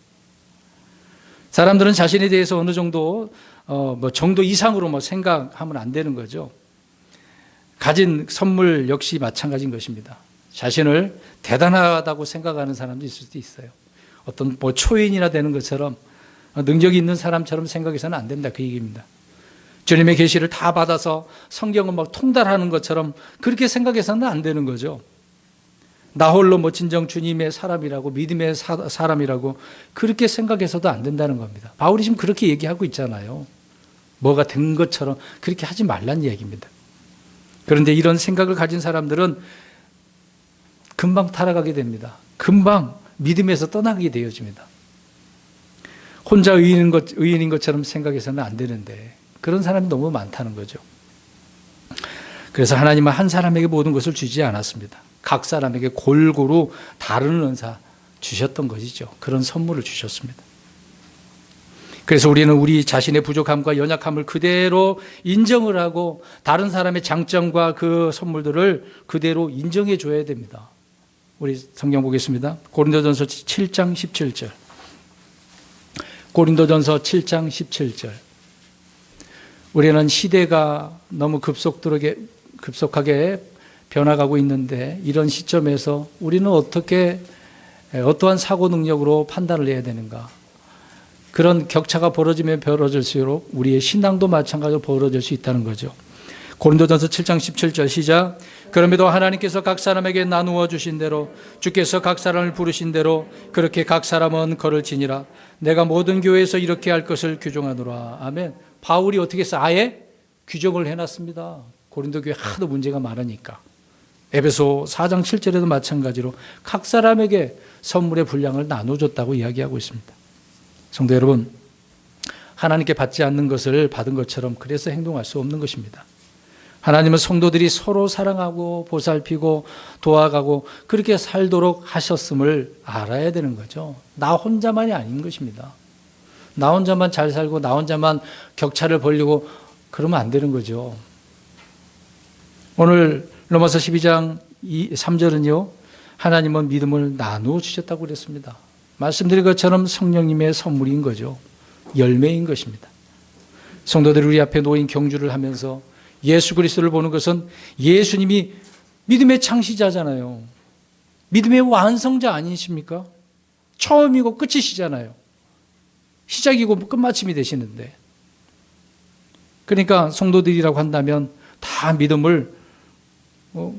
사람들은 자신에 대해서 어느 정도 정도 이상으로 생각하면 안 되는 거죠. 가진 선물 역시 마찬가지인 것입니다. 자신을 대단하다고 생각하는 사람도 있을 수도 있어요. 어떤 초인이나 되는 것처럼 능력이 있는 사람처럼 생각해서는 안 된다, 그 얘기입니다. 주님의 계시를 다 받아서 성경을 통달하는 것처럼 그렇게 생각해서는 안 되는 거죠. 나 홀로 진정 주님의 사람이라고, 믿음의 사람이라고 그렇게 생각해서도 안 된다는 겁니다. 바울이 지금 그렇게 얘기하고 있잖아요. 뭐가 된 것처럼 그렇게 하지 말란 얘기입니다. 그런데 이런 생각을 가진 사람들은 금방 타락하게 됩니다. 금방 믿음에서 떠나게 되어집니다. 혼자 의인인 것처럼 생각해서는 안 되는데 그런 사람이 너무 많다는 거죠. 그래서 하나님은 한 사람에게 모든 것을 주지 않았습니다. 각 사람에게 골고루 다른 은사 주셨던 것이죠. 그런 선물을 주셨습니다. 그래서 우리는 우리 자신의 부족함과 연약함을 그대로 인정을 하고 다른 사람의 장점과 그 선물들을 그대로 인정해 줘야 됩니다. 우리 성경 보겠습니다. 고린도전서 7장 17절. 고린도전서 7장 17절. 우리는 시대가 너무 급속하게 변화가고 있는데 이런 시점에서 우리는 어떠한 사고 능력으로 판단을 해야 되는가? 그런 격차가 벌어지면 벌어질수록 우리의 신앙도 마찬가지로 벌어질 수 있다는 거죠. 고린도전서 7장 17절 시작. 그럼에도 하나님께서 각 사람에게 나누어 주신 대로 주께서 각 사람을 부르신 대로 그렇게 각 사람은 거를지니라. 내가 모든 교회에서 이렇게 할 것을 규정하노라. 아멘. 바울이 어떻게 해서 아예 규정을 해놨습니다. 고린도 교회 하도 문제가 많으니까. 에베소 4장 7절에도 마찬가지로 각 사람에게 선물의 분량을 나눠줬다고 이야기하고 있습니다. 성도 여러분, 하나님께 받지 않는 것을 받은 것처럼 그래서 행동할 수 없는 것입니다. 하나님은 성도들이 서로 사랑하고 보살피고 도와가고 그렇게 살도록 하셨음을 알아야 되는 거죠. 나 혼자만이 아닌 것입니다. 나 혼자만 잘 살고 나 혼자만 격차를 벌리고 그러면 안 되는 거죠. 오늘 로마서 12장 3절은요. 하나님은 믿음을 나누어 주셨다고 그랬습니다. 말씀드린 것처럼 성령님의 선물인 거죠. 열매인 것입니다. 성도들이 우리 앞에 놓인 경주를 하면서 예수 그리스도를 보는 것은 예수님이 믿음의 창시자잖아요. 믿음의 완성자 아니십니까? 처음이고 끝이시잖아요. 시작이고 끝마침이 되시는데. 그러니까 성도들이라고 한다면 다 믿음을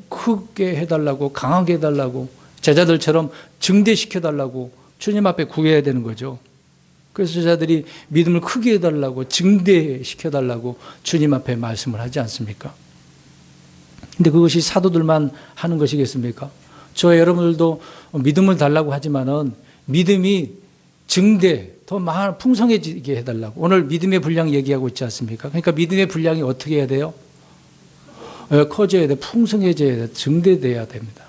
크게 해달라고, 강하게 해달라고, 제자들처럼 증대시켜달라고 주님 앞에 구해야 되는 거죠. 그래서 제자들이 믿음을 크게 해달라고, 증대시켜달라고 주님 앞에 말씀을 하지 않습니까? 근데 그것이 사도들만 하는 것이겠습니까? 저와 여러분들도 믿음을 달라고 하지만은 믿음이 증대, 더 풍성해지게 해달라고. 오늘 믿음의 분량 얘기하고 있지 않습니까? 그러니까 믿음의 분량이 어떻게 해야 돼요? 커져야 돼, 풍성해져야 돼, 증대돼야 됩니다.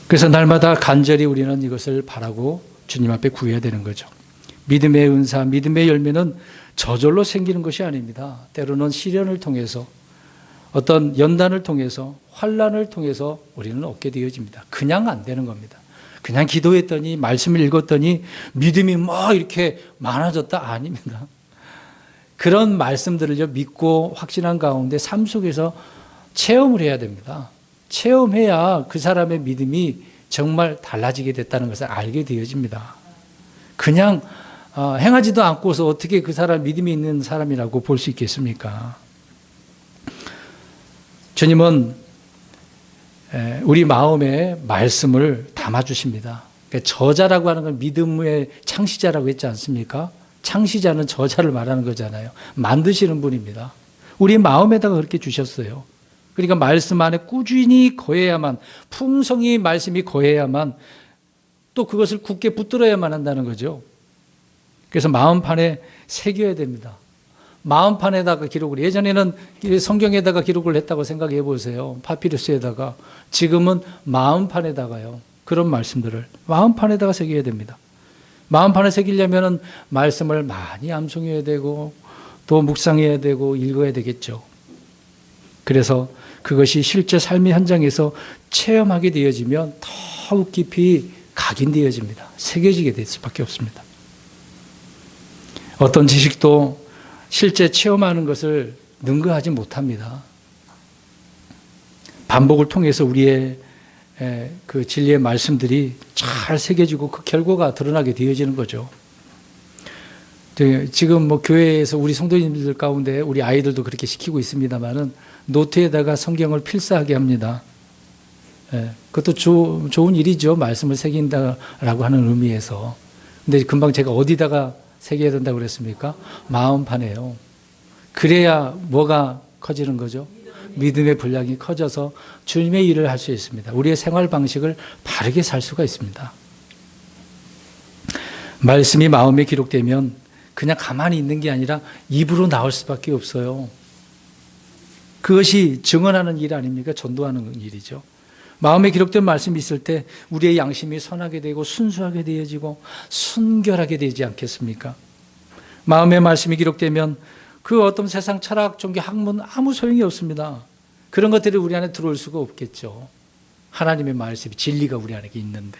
그래서 날마다 간절히 우리는 이것을 바라고 주님 앞에 구해야 되는 거죠. 믿음의 은사, 믿음의 열매는 저절로 생기는 것이 아닙니다. 때로는 시련을 통해서, 어떤 연단을 통해서, 환난을 통해서 우리는 얻게 되어집니다. 그냥 안 되는 겁니다. 그냥 기도했더니, 말씀을 읽었더니 믿음이 이렇게 많아졌다? 아닙니다. 그런 말씀들을 믿고 확신한 가운데 삶 속에서 체험을 해야 됩니다. 체험해야 그 사람의 믿음이 정말 달라지게 됐다는 것을 알게 되어집니다. 그냥 행하지도 않고서 어떻게 그 사람 믿음이 있는 사람이라고 볼 수 있겠습니까? 주님은 우리 마음에 말씀을 담아주십니다. 그러니까 저자라고 하는 건 믿음의 창시자라고 했지 않습니까? 창시자는 저자를 말하는 거잖아요. 만드시는 분입니다. 우리 마음에다가 그렇게 주셨어요. 그러니까 말씀 안에 꾸준히 거해야만, 풍성히 말씀이 거해야만, 또 그것을 굳게 붙들어야만 한다는 거죠. 그래서 마음판에 새겨야 됩니다. 마음판에다가 기록을, 예전에는 성경에다가 기록을 했다고 생각해 보세요. 파피루스에다가. 지금은 마음판에다가요. 그런 말씀들을 마음판에다가 새겨야 됩니다. 마음판에 새기려면 말씀을 많이 암송해야 되고 또 묵상해야 되고 읽어야 되겠죠. 그래서 그것이 실제 삶의 현장에서 체험하게 되어지면 더욱 깊이 각인되어집니다. 새겨지게 될 수밖에 없습니다. 어떤 지식도 실제 체험하는 것을 능가하지 못합니다. 반복을 통해서 우리의 그 진리의 말씀들이 잘 새겨지고 그 결과가 드러나게 되어지는 거죠. 지금 교회에서 우리 성도님들 가운데 우리 아이들도 그렇게 시키고 있습니다만은 노트에다가 성경을 필사하게 합니다. 그것도 좋은 일이죠. 말씀을 새긴다라고 하는 의미에서. 근데 금방 제가 어디다가 새겨야 된다고 그랬습니까? 마음판에요. 그래야 뭐가 커지는 거죠? 믿음의 분량이 커져서 주님의 일을 할 수 있습니다. 우리의 생활 방식을 바르게 살 수가 있습니다. 말씀이 마음에 기록되면 그냥 가만히 있는 게 아니라 입으로 나올 수밖에 없어요. 그것이 증언하는 일 아닙니까? 전도하는 일이죠. 마음에 기록된 말씀이 있을 때 우리의 양심이 선하게 되고 순수하게 되어지고 순결하게 되지 않겠습니까? 마음의 말씀이 기록되면 그 어떤 세상 철학, 종교, 학문 아무 소용이 없습니다. 그런 것들이 우리 안에 들어올 수가 없겠죠. 하나님의 말씀이, 진리가 우리 안에 있는데.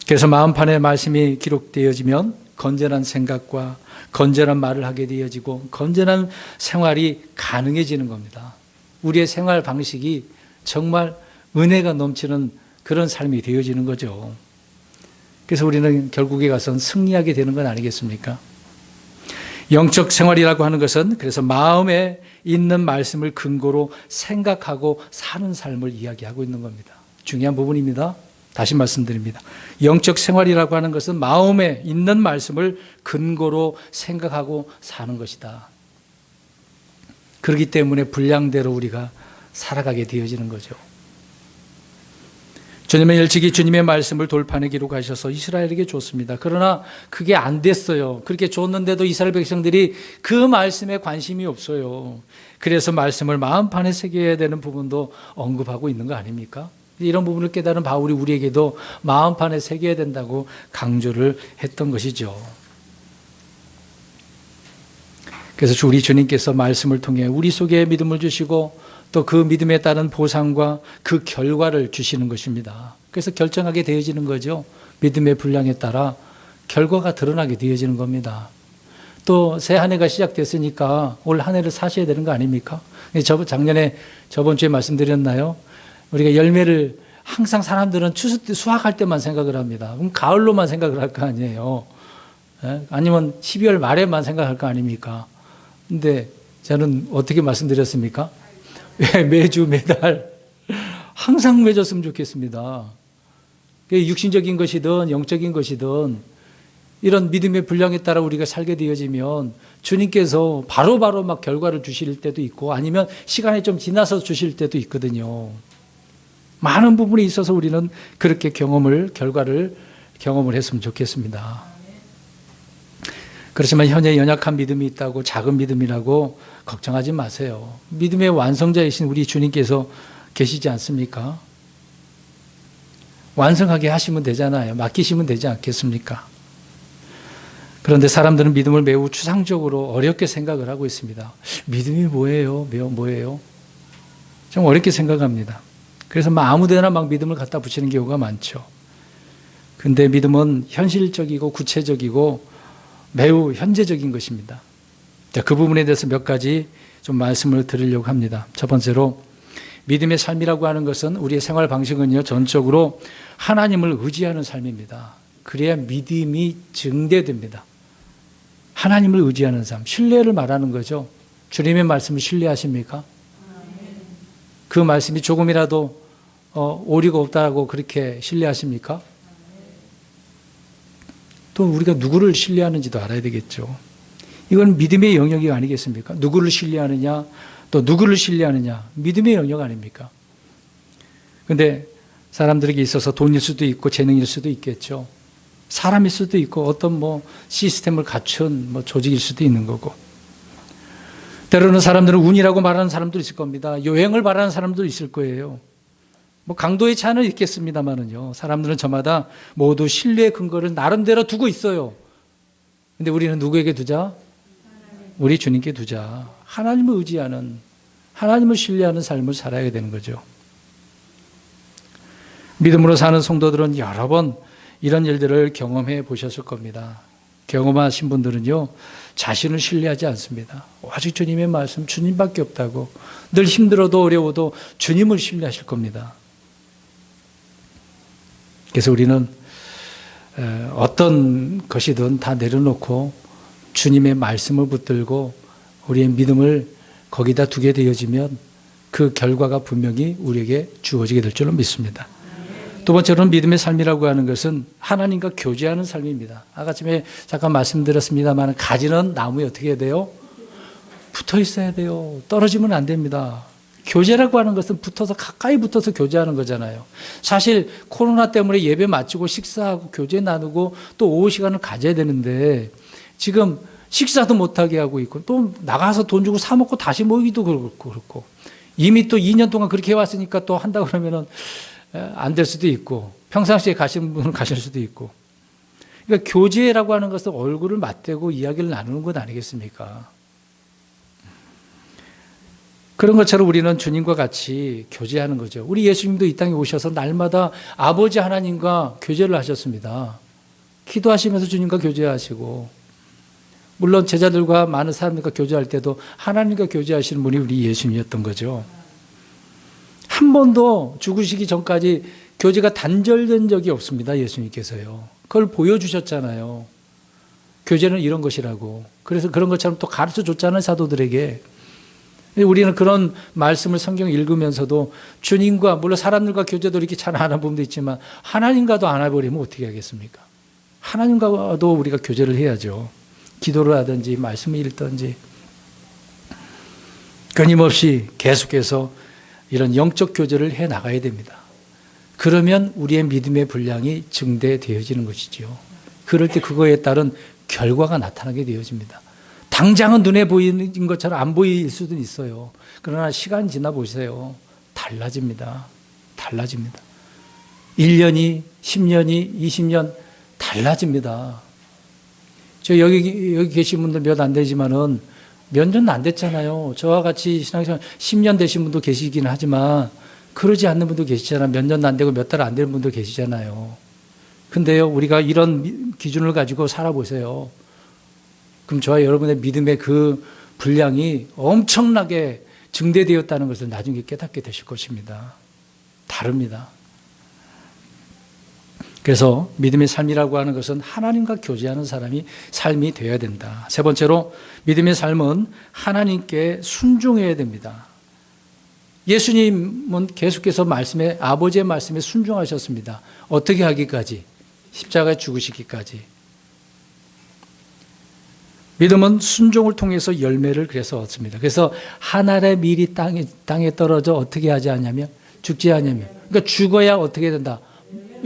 그래서 마음판에 말씀이 기록되어지면 건전한 생각과 건전한 말을 하게 되어지고 건전한 생활이 가능해지는 겁니다. 우리의 생활 방식이 정말 은혜가 넘치는 그런 삶이 되어지는 거죠. 그래서 우리는 결국에 가서는 승리하게 되는 건 아니겠습니까? 영적 생활이라고 하는 것은 그래서 마음에 있는 말씀을 근거로 생각하고 사는 삶을 이야기하고 있는 겁니다. 중요한 부분입니다. 다시 말씀드립니다. 영적 생활이라고 하는 것은 마음에 있는 말씀을 근거로 생각하고 사는 것이다. 그렇기 때문에 분량대로 우리가 살아가게 되어지는 거죠. 주님은 일찍이 주님의 말씀을 돌판에 기록하셔서 이스라엘에게 줬습니다. 그러나 그게 안 됐어요. 그렇게 줬는데도 이스라엘 백성들이 그 말씀에 관심이 없어요. 그래서 말씀을 마음판에 새겨야 되는 부분도 언급하고 있는 거 아닙니까? 이런 부분을 깨달은 바울이 우리에게도 마음판에 새겨야 된다고 강조를 했던 것이죠. 그래서 우리 주님께서 말씀을 통해 우리 속에 믿음을 주시고 또 그 믿음에 따른 보상과 그 결과를 주시는 것입니다. 그래서 결정하게 되어지는 거죠. 믿음의 분량에 따라 결과가 드러나게 되어지는 겁니다. 또 새 한 해가 시작됐으니까 올 한 해를 사셔야 되는 거 아닙니까? 저번 주에 말씀드렸나요? 우리가 열매를 항상 사람들은 추수 때 수확할 때만 생각을 합니다. 그럼 가을로만 생각을 할 거 아니에요. 아니면 12월 말에만 생각할 거 아닙니까? 근데 저는 어떻게 말씀드렸습니까? 매주 매달 항상 맺었으면 좋겠습니다. 육신적인 것이든 영적인 것이든 이런 믿음의 분량에 따라 우리가 살게 되어지면 주님께서 바로바로 막 결과를 주실 때도 있고 아니면 시간이 좀 지나서 주실 때도 있거든요. 많은 부분에 있어서 우리는 그렇게 결과를 경험을 했으면 좋겠습니다. 그렇지만 현재 연약한 믿음이 있다고 작은 믿음이라고 걱정하지 마세요. 믿음의 완성자이신 우리 주님께서 계시지 않습니까? 완성하게 하시면 되잖아요. 맡기시면 되지 않겠습니까? 그런데 사람들은 믿음을 매우 추상적으로 어렵게 생각을 하고 있습니다. 믿음이 뭐예요? 뭐예요? 좀 어렵게 생각합니다. 그래서 아무데나 막 믿음을 갖다 붙이는 경우가 많죠. 근데 믿음은 현실적이고 구체적이고 매우 현재적인 것입니다. 자, 그 부분에 대해서 몇 가지 좀 말씀을 드리려고 합니다. 첫 번째로 믿음의 삶이라고 하는 것은 우리의 생활 방식은요, 전적으로 하나님을 의지하는 삶입니다. 그래야 믿음이 증대됩니다. 하나님을 의지하는 삶, 신뢰를 말하는 거죠. 주님의 말씀을 신뢰하십니까? 그 말씀이 조금이라도 오류가 없다고 그렇게 신뢰하십니까? 또 우리가 누구를 신뢰하는지도 알아야 되겠죠. 이건 믿음의 영역이 아니겠습니까? 누구를 신뢰하느냐, 또 누구를 신뢰하느냐, 믿음의 영역 아닙니까? 그런데 사람들에게 있어서 돈일 수도 있고 재능일 수도 있겠죠. 사람일 수도 있고 어떤 시스템을 갖춘 조직일 수도 있는 거고. 때로는 사람들은 운이라고 말하는 사람도 있을 겁니다. 요행을 바라는 사람도 있을 거예요. 강도의 차이는 있겠습니다만은요. 사람들은 저마다 모두 신뢰의 근거를 나름대로 두고 있어요. 근데 우리는 누구에게 두자? 우리 주님께 두자. 하나님을 의지하는, 하나님을 신뢰하는 삶을 살아야 되는 거죠. 믿음으로 사는 성도들은 여러 번 이런 일들을 경험해 보셨을 겁니다. 경험하신 분들은요, 자신을 신뢰하지 않습니다. 오직 주님의 말씀, 주님밖에 없다고. 늘 힘들어도 어려워도 주님을 신뢰하실 겁니다. 그래서 우리는 어떤 것이든 다 내려놓고 주님의 말씀을 붙들고 우리의 믿음을 거기다 두게 되어지면 그 결과가 분명히 우리에게 주어지게 될 줄로 믿습니다. 두 번째로는 믿음의 삶이라고 하는 것은 하나님과 교제하는 삶입니다. 아까쯤에 잠깐 말씀드렸습니다만 가지는 나무에 어떻게 해야 돼요? 붙어 있어야 돼요. 떨어지면 안 됩니다. 교제라고 하는 것은 가까이 붙어서 교제하는 거잖아요. 사실 코로나 때문에 예배 마치고 식사하고 교제 나누고 또 오후 시간을 가져야 되는데 지금 식사도 못하게 하고 있고 또 나가서 돈 주고 사 먹고 다시 모이기도 그렇고 이미 또 2년 동안 그렇게 해왔으니까 또 한다 그러면은 안 될 수도 있고 평상시에 가시는 분은 가실 수도 있고. 그러니까 교제라고 하는 것은 얼굴을 맞대고 이야기를 나누는 것 아니겠습니까? 그런 것처럼 우리는 주님과 같이 교제하는 거죠. 우리 예수님도 이 땅에 오셔서 날마다 아버지 하나님과 교제를 하셨습니다. 기도하시면서 주님과 교제하시고, 물론 제자들과 많은 사람들과 교제할 때도 하나님과 교제하시는 분이 우리 예수님이었던 거죠. 한 번도 죽으시기 전까지 교제가 단절된 적이 없습니다. 예수님께서요. 그걸 보여주셨잖아요. 교제는 이런 것이라고. 그래서 그런 것처럼 또 가르쳐 줬잖아요. 사도들에게. 우리는 그런 말씀을 성경 읽으면서도 주님과, 물론 사람들과 교제도 이렇게 잘 안 하는 부분도 있지만 하나님과도 안 해버리면 어떻게 하겠습니까? 하나님과도 우리가 교제를 해야죠. 기도를 하든지 말씀을 읽든지. 끊임없이 계속해서 이런 영적 교제를 해 나가야 됩니다. 그러면 우리의 믿음의 분량이 증대되어지는 것이지요. 그럴 때 그거에 따른 결과가 나타나게 되어집니다. 당장은 눈에 보이는 것처럼 안 보일 수도 있어요. 그러나 시간 지나 보세요. 달라집니다. 달라집니다. 1년이, 10년이, 20년 달라집니다. 저 여기 계신 분들 몇 안 되지만은 몇 년 안 됐잖아요. 저와 같이 신앙생활 10년 되신 분도 계시긴 하지만 그러지 않는 분도 계시잖아요. 몇 년 안 되고 몇 달 안 되는 분도 계시잖아요. 근데요, 우리가 이런 기준을 가지고 살아보세요. 그럼 저와 여러분의 믿음의 그 분량이 엄청나게 증대되었다는 것을 나중에 깨닫게 되실 것입니다. 다릅니다. 그래서 믿음의 삶이라고 하는 것은 하나님과 교제하는 사람이 삶이 되어야 된다. 세 번째로 믿음의 삶은 하나님께 순종해야 됩니다. 예수님은 계속해서 아버지의 말씀에 순종하셨습니다. 어떻게 하기까지? 십자가에 죽으시기까지. 믿음은 순종을 통해서 열매를 그래서 얻습니다. 그래서 한 알의 밀이 땅에 떨어져 어떻게 하지 않냐면 죽지 않냐면, 그러니까 죽어야 어떻게 된다?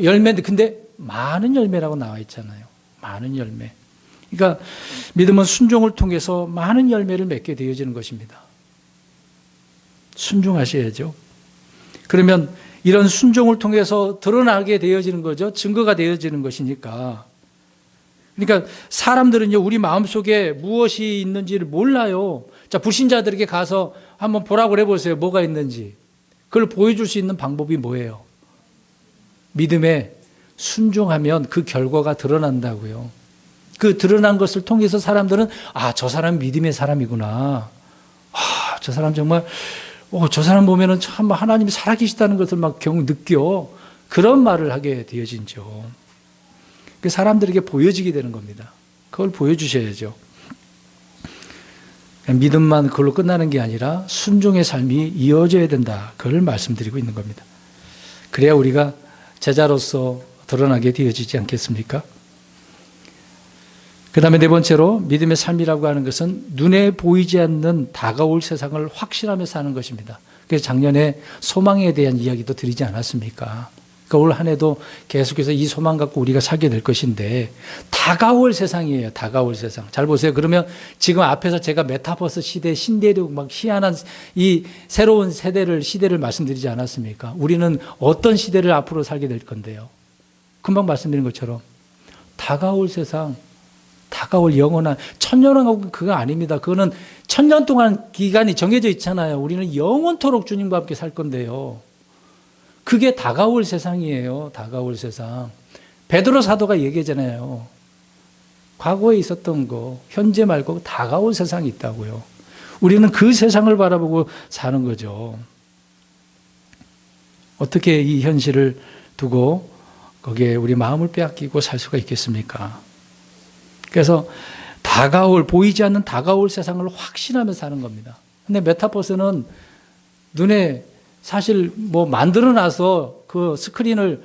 열매인데, 근데 많은 열매라고 나와 있잖아요. 많은 열매. 그러니까 믿음은 순종을 통해서 많은 열매를 맺게 되어지는 것입니다. 순종하셔야죠. 그러면 이런 순종을 통해서 드러나게 되어지는 거죠. 증거가 되어지는 것이니까. 그러니까 사람들은요, 우리 마음속에 무엇이 있는지를 몰라요. 자, 불신자들에게 가서 한번 보라고 해보세요. 뭐가 있는지. 그걸 보여줄 수 있는 방법이 뭐예요? 믿음에 순종하면 그 결과가 드러난다고요. 그 드러난 것을 통해서 사람들은 저 사람 믿음의 사람이구나. 저 사람 정말 저 사람 보면은 참 하나님이 살아계시다는 것을 막 느껴. 그런 말을 하게 되어진죠. 사람들에게 보여지게 되는 겁니다. 그걸 보여주셔야죠. 믿음만 그걸로 끝나는 게 아니라 순종의 삶이 이어져야 된다. 그걸 말씀드리고 있는 겁니다. 그래야 우리가 제자로서 드러나게 되어지지 않겠습니까? 그 다음에 네 번째로 믿음의 삶이라고 하는 것은 눈에 보이지 않는 다가올 세상을 확신하며 사는 것입니다. 그래서 작년에 소망에 대한 이야기도 드리지 않았습니까? 올 한 해도 계속해서 이 소망 갖고 우리가 살게 될 것인데 다가올 세상이에요. 다가올 세상. 잘 보세요. 그러면 지금 앞에서 제가 메타버스 시대, 신대륙 막 희한한 이 새로운 시대를 말씀드리지 않았습니까? 우리는 어떤 시대를 앞으로 살게 될 건데요. 금방 말씀드린 것처럼 다가올 세상, 다가올 영원한 천년왕국 그거 아닙니다. 그거는 천년 동안 기간이 정해져 있잖아요. 우리는 영원토록 주님과 함께 살 건데요. 그게 다가올 세상이에요. 다가올 세상. 베드로 사도가 얘기하잖아요. 과거에 있었던 거, 현재 말고 다가올 세상이 있다고요. 우리는 그 세상을 바라보고 사는 거죠. 어떻게 이 현실을 두고 거기에 우리 마음을 빼앗기고 살 수가 있겠습니까? 그래서 보이지 않는 다가올 세상을 확신하며 사는 겁니다. 근데 메타버스는 눈에 사실 만들어놔서 그 스크린을,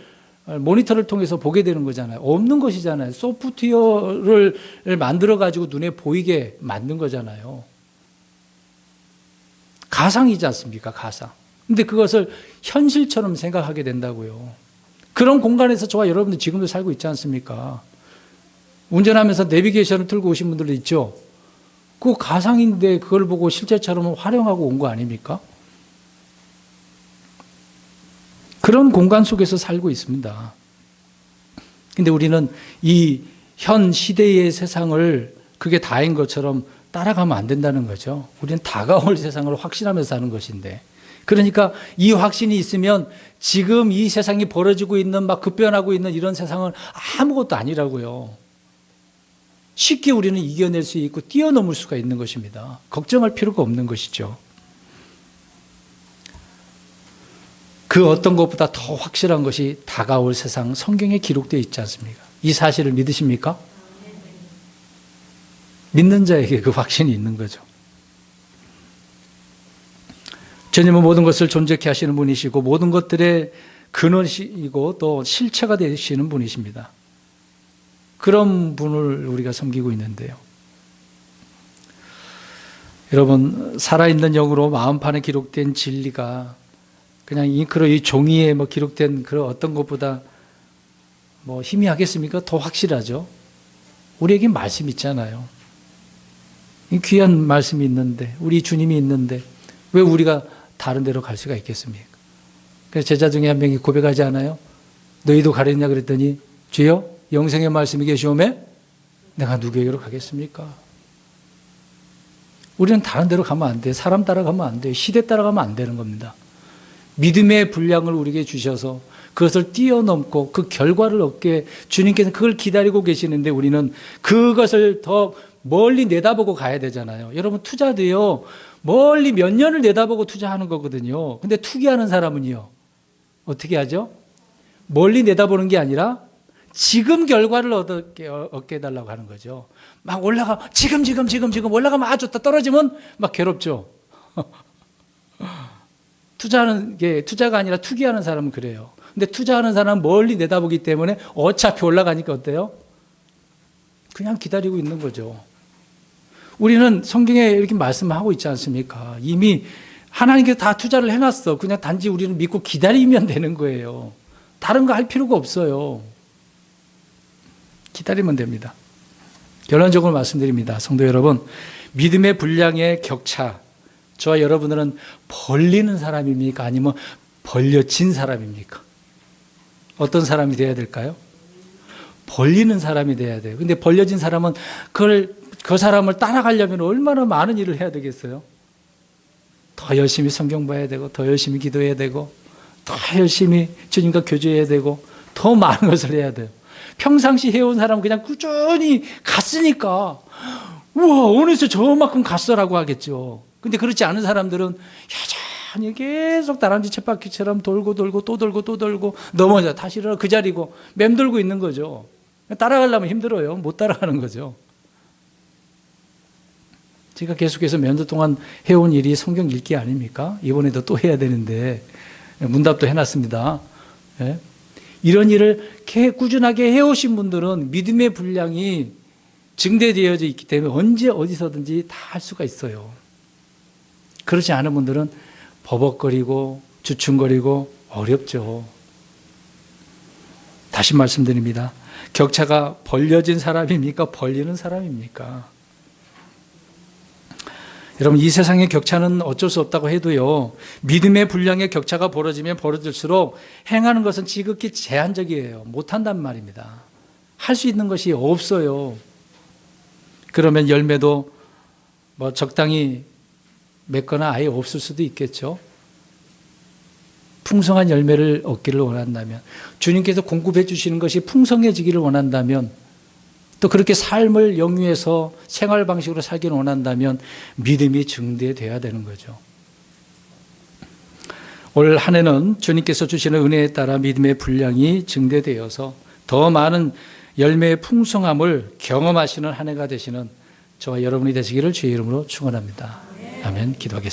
모니터를 통해서 보게 되는 거잖아요. 없는 것이잖아요. 소프트웨어를 만들어가지고 눈에 보이게 만든 거잖아요. 가상이지 않습니까? 가상. 근데 그것을 현실처럼 생각하게 된다고요. 그런 공간에서 저와 여러분들 지금도 살고 있지 않습니까? 운전하면서 내비게이션을 틀고 오신 분들도 있죠. 그 가상인데 그걸 보고 실제처럼 활용하고 온 거 아닙니까? 그런 공간 속에서 살고 있습니다. 근데 우리는 이 현 시대의 세상을 그게 다인 것처럼 따라가면 안 된다는 거죠. 우리는 다가올 세상을 확신하면서 사는 것인데. 그러니까 이 확신이 있으면 지금 이 세상이 벌어지고 있는 막 급변하고 있는 이런 세상은 아무것도 아니라고요. 쉽게 우리는 이겨낼 수 있고 뛰어넘을 수가 있는 것입니다. 걱정할 필요가 없는 것이죠. 그 어떤 것보다 더 확실한 것이 다가올 세상, 성경에 기록되어 있지 않습니까? 이 사실을 믿으십니까? 믿는 자에게 그 확신이 있는 거죠. 주님은 모든 것을 존재케 하시는 분이시고 모든 것들의 근원이시고 또 실체가 되시는 분이십니다. 그런 분을 우리가 섬기고 있는데요. 여러분, 살아있는 영으로 마음판에 기록된 진리가 그냥 잉크로 이 종이에 기록된 그런 어떤 것보다 힘이 하겠습니까? 더 확실하죠. 우리에게 말씀이 있잖아요. 이 귀한 말씀이 있는데, 우리 주님이 있는데 왜 우리가 다른 데로 갈 수가 있겠습니까? 그래서 제자 중에 한 명이 고백하지 않아요? 너희도 가렸냐 그랬더니 주여 영생의 말씀이 계시오매 내가 누구에게로 가겠습니까? 우리는 다른 데로 가면 안 돼요. 사람 따라가면 안 돼요. 시대 따라가면 안 되는 겁니다. 믿음의 분량을 우리에게 주셔서 그것을 뛰어넘고 그 결과를 얻게 주님께서 그걸 기다리고 계시는데 우리는 그것을 더 멀리 내다보고 가야 되잖아요. 여러분, 투자도요, 멀리 몇 년을 내다보고 투자하는 거거든요. 근데 투기하는 사람은요, 어떻게 하죠? 멀리 내다보는 게 아니라 지금 결과를 얻게 해달라고 하는 거죠. 막 올라가, 지금 올라가면 아주 좋다. 떨어지면 막 괴롭죠. 투자가 아니라 투기하는 사람은 그래요. 근데 투자하는 사람은 멀리 내다보기 때문에 어차피 올라가니까 어때요? 그냥 기다리고 있는 거죠. 우리는 성경에 이렇게 말씀하고 있지 않습니까? 이미 하나님께서 다 투자를 해놨어. 그냥 단지 우리는 믿고 기다리면 되는 거예요. 다른 거 할 필요가 없어요. 기다리면 됩니다. 결론적으로 말씀드립니다. 성도 여러분, 믿음의 분량의 격차, 저와 여러분들은 벌리는 사람입니까? 아니면 벌려진 사람입니까? 어떤 사람이 되어야 될까요? 벌리는 사람이 돼야 돼요. 근데 벌려진 사람은 그 사람을 따라가려면 얼마나 많은 일을 해야 되겠어요? 더 열심히 성경 봐야 되고, 더 열심히 기도해야 되고, 더 열심히 주님과 교제해야 되고, 더 많은 것을 해야 돼요. 평상시 해온 사람은 그냥 꾸준히 갔으니까, 우와, 어느새 저만큼 갔어라고 하겠죠. 근데 그렇지 않은 사람들은 여전히 계속 다람쥐 쳇바퀴처럼 돌고 또 돌고 넘어져 다시 일어나 그 자리고 맴돌고 있는 거죠. 따라가려면 힘들어요. 못 따라가는 거죠. 제가 계속해서 몇 년 동안 해온 일이 성경 읽기 아닙니까? 이번에도 또 해야 되는데 문답도 해놨습니다. 예? 이런 일을 꾸준하게 해오신 분들은 믿음의 분량이 증대되어져 있기 때문에 언제 어디서든지 다 할 수가 있어요. 그렇지 않은 분들은 버벅거리고 주춤거리고 어렵죠. 다시 말씀드립니다. 격차가 벌려진 사람입니까? 벌리는 사람입니까? 여러분, 이 세상의 격차는 어쩔 수 없다고 해도요, 믿음의 분량의 격차가 벌어지면 벌어질수록 행하는 것은 지극히 제한적이에요. 못한단 말입니다. 할 수 있는 것이 없어요. 그러면 열매도 적당히 맺거나 아예 없을 수도 있겠죠. 풍성한 열매를 얻기를 원한다면, 주님께서 공급해 주시는 것이 풍성해지기를 원한다면, 또 그렇게 삶을 영위해서 생활 방식으로 살기를 원한다면 믿음이 증대돼야 되는 거죠. 올 한 해는 주님께서 주시는 은혜에 따라 믿음의 분량이 증대되어서 더 많은 열매의 풍성함을 경험하시는 한 해가 되시는 저와 여러분이 되시기를 주의 이름으로 축원합니다. 아멘. 기도하겠습니다.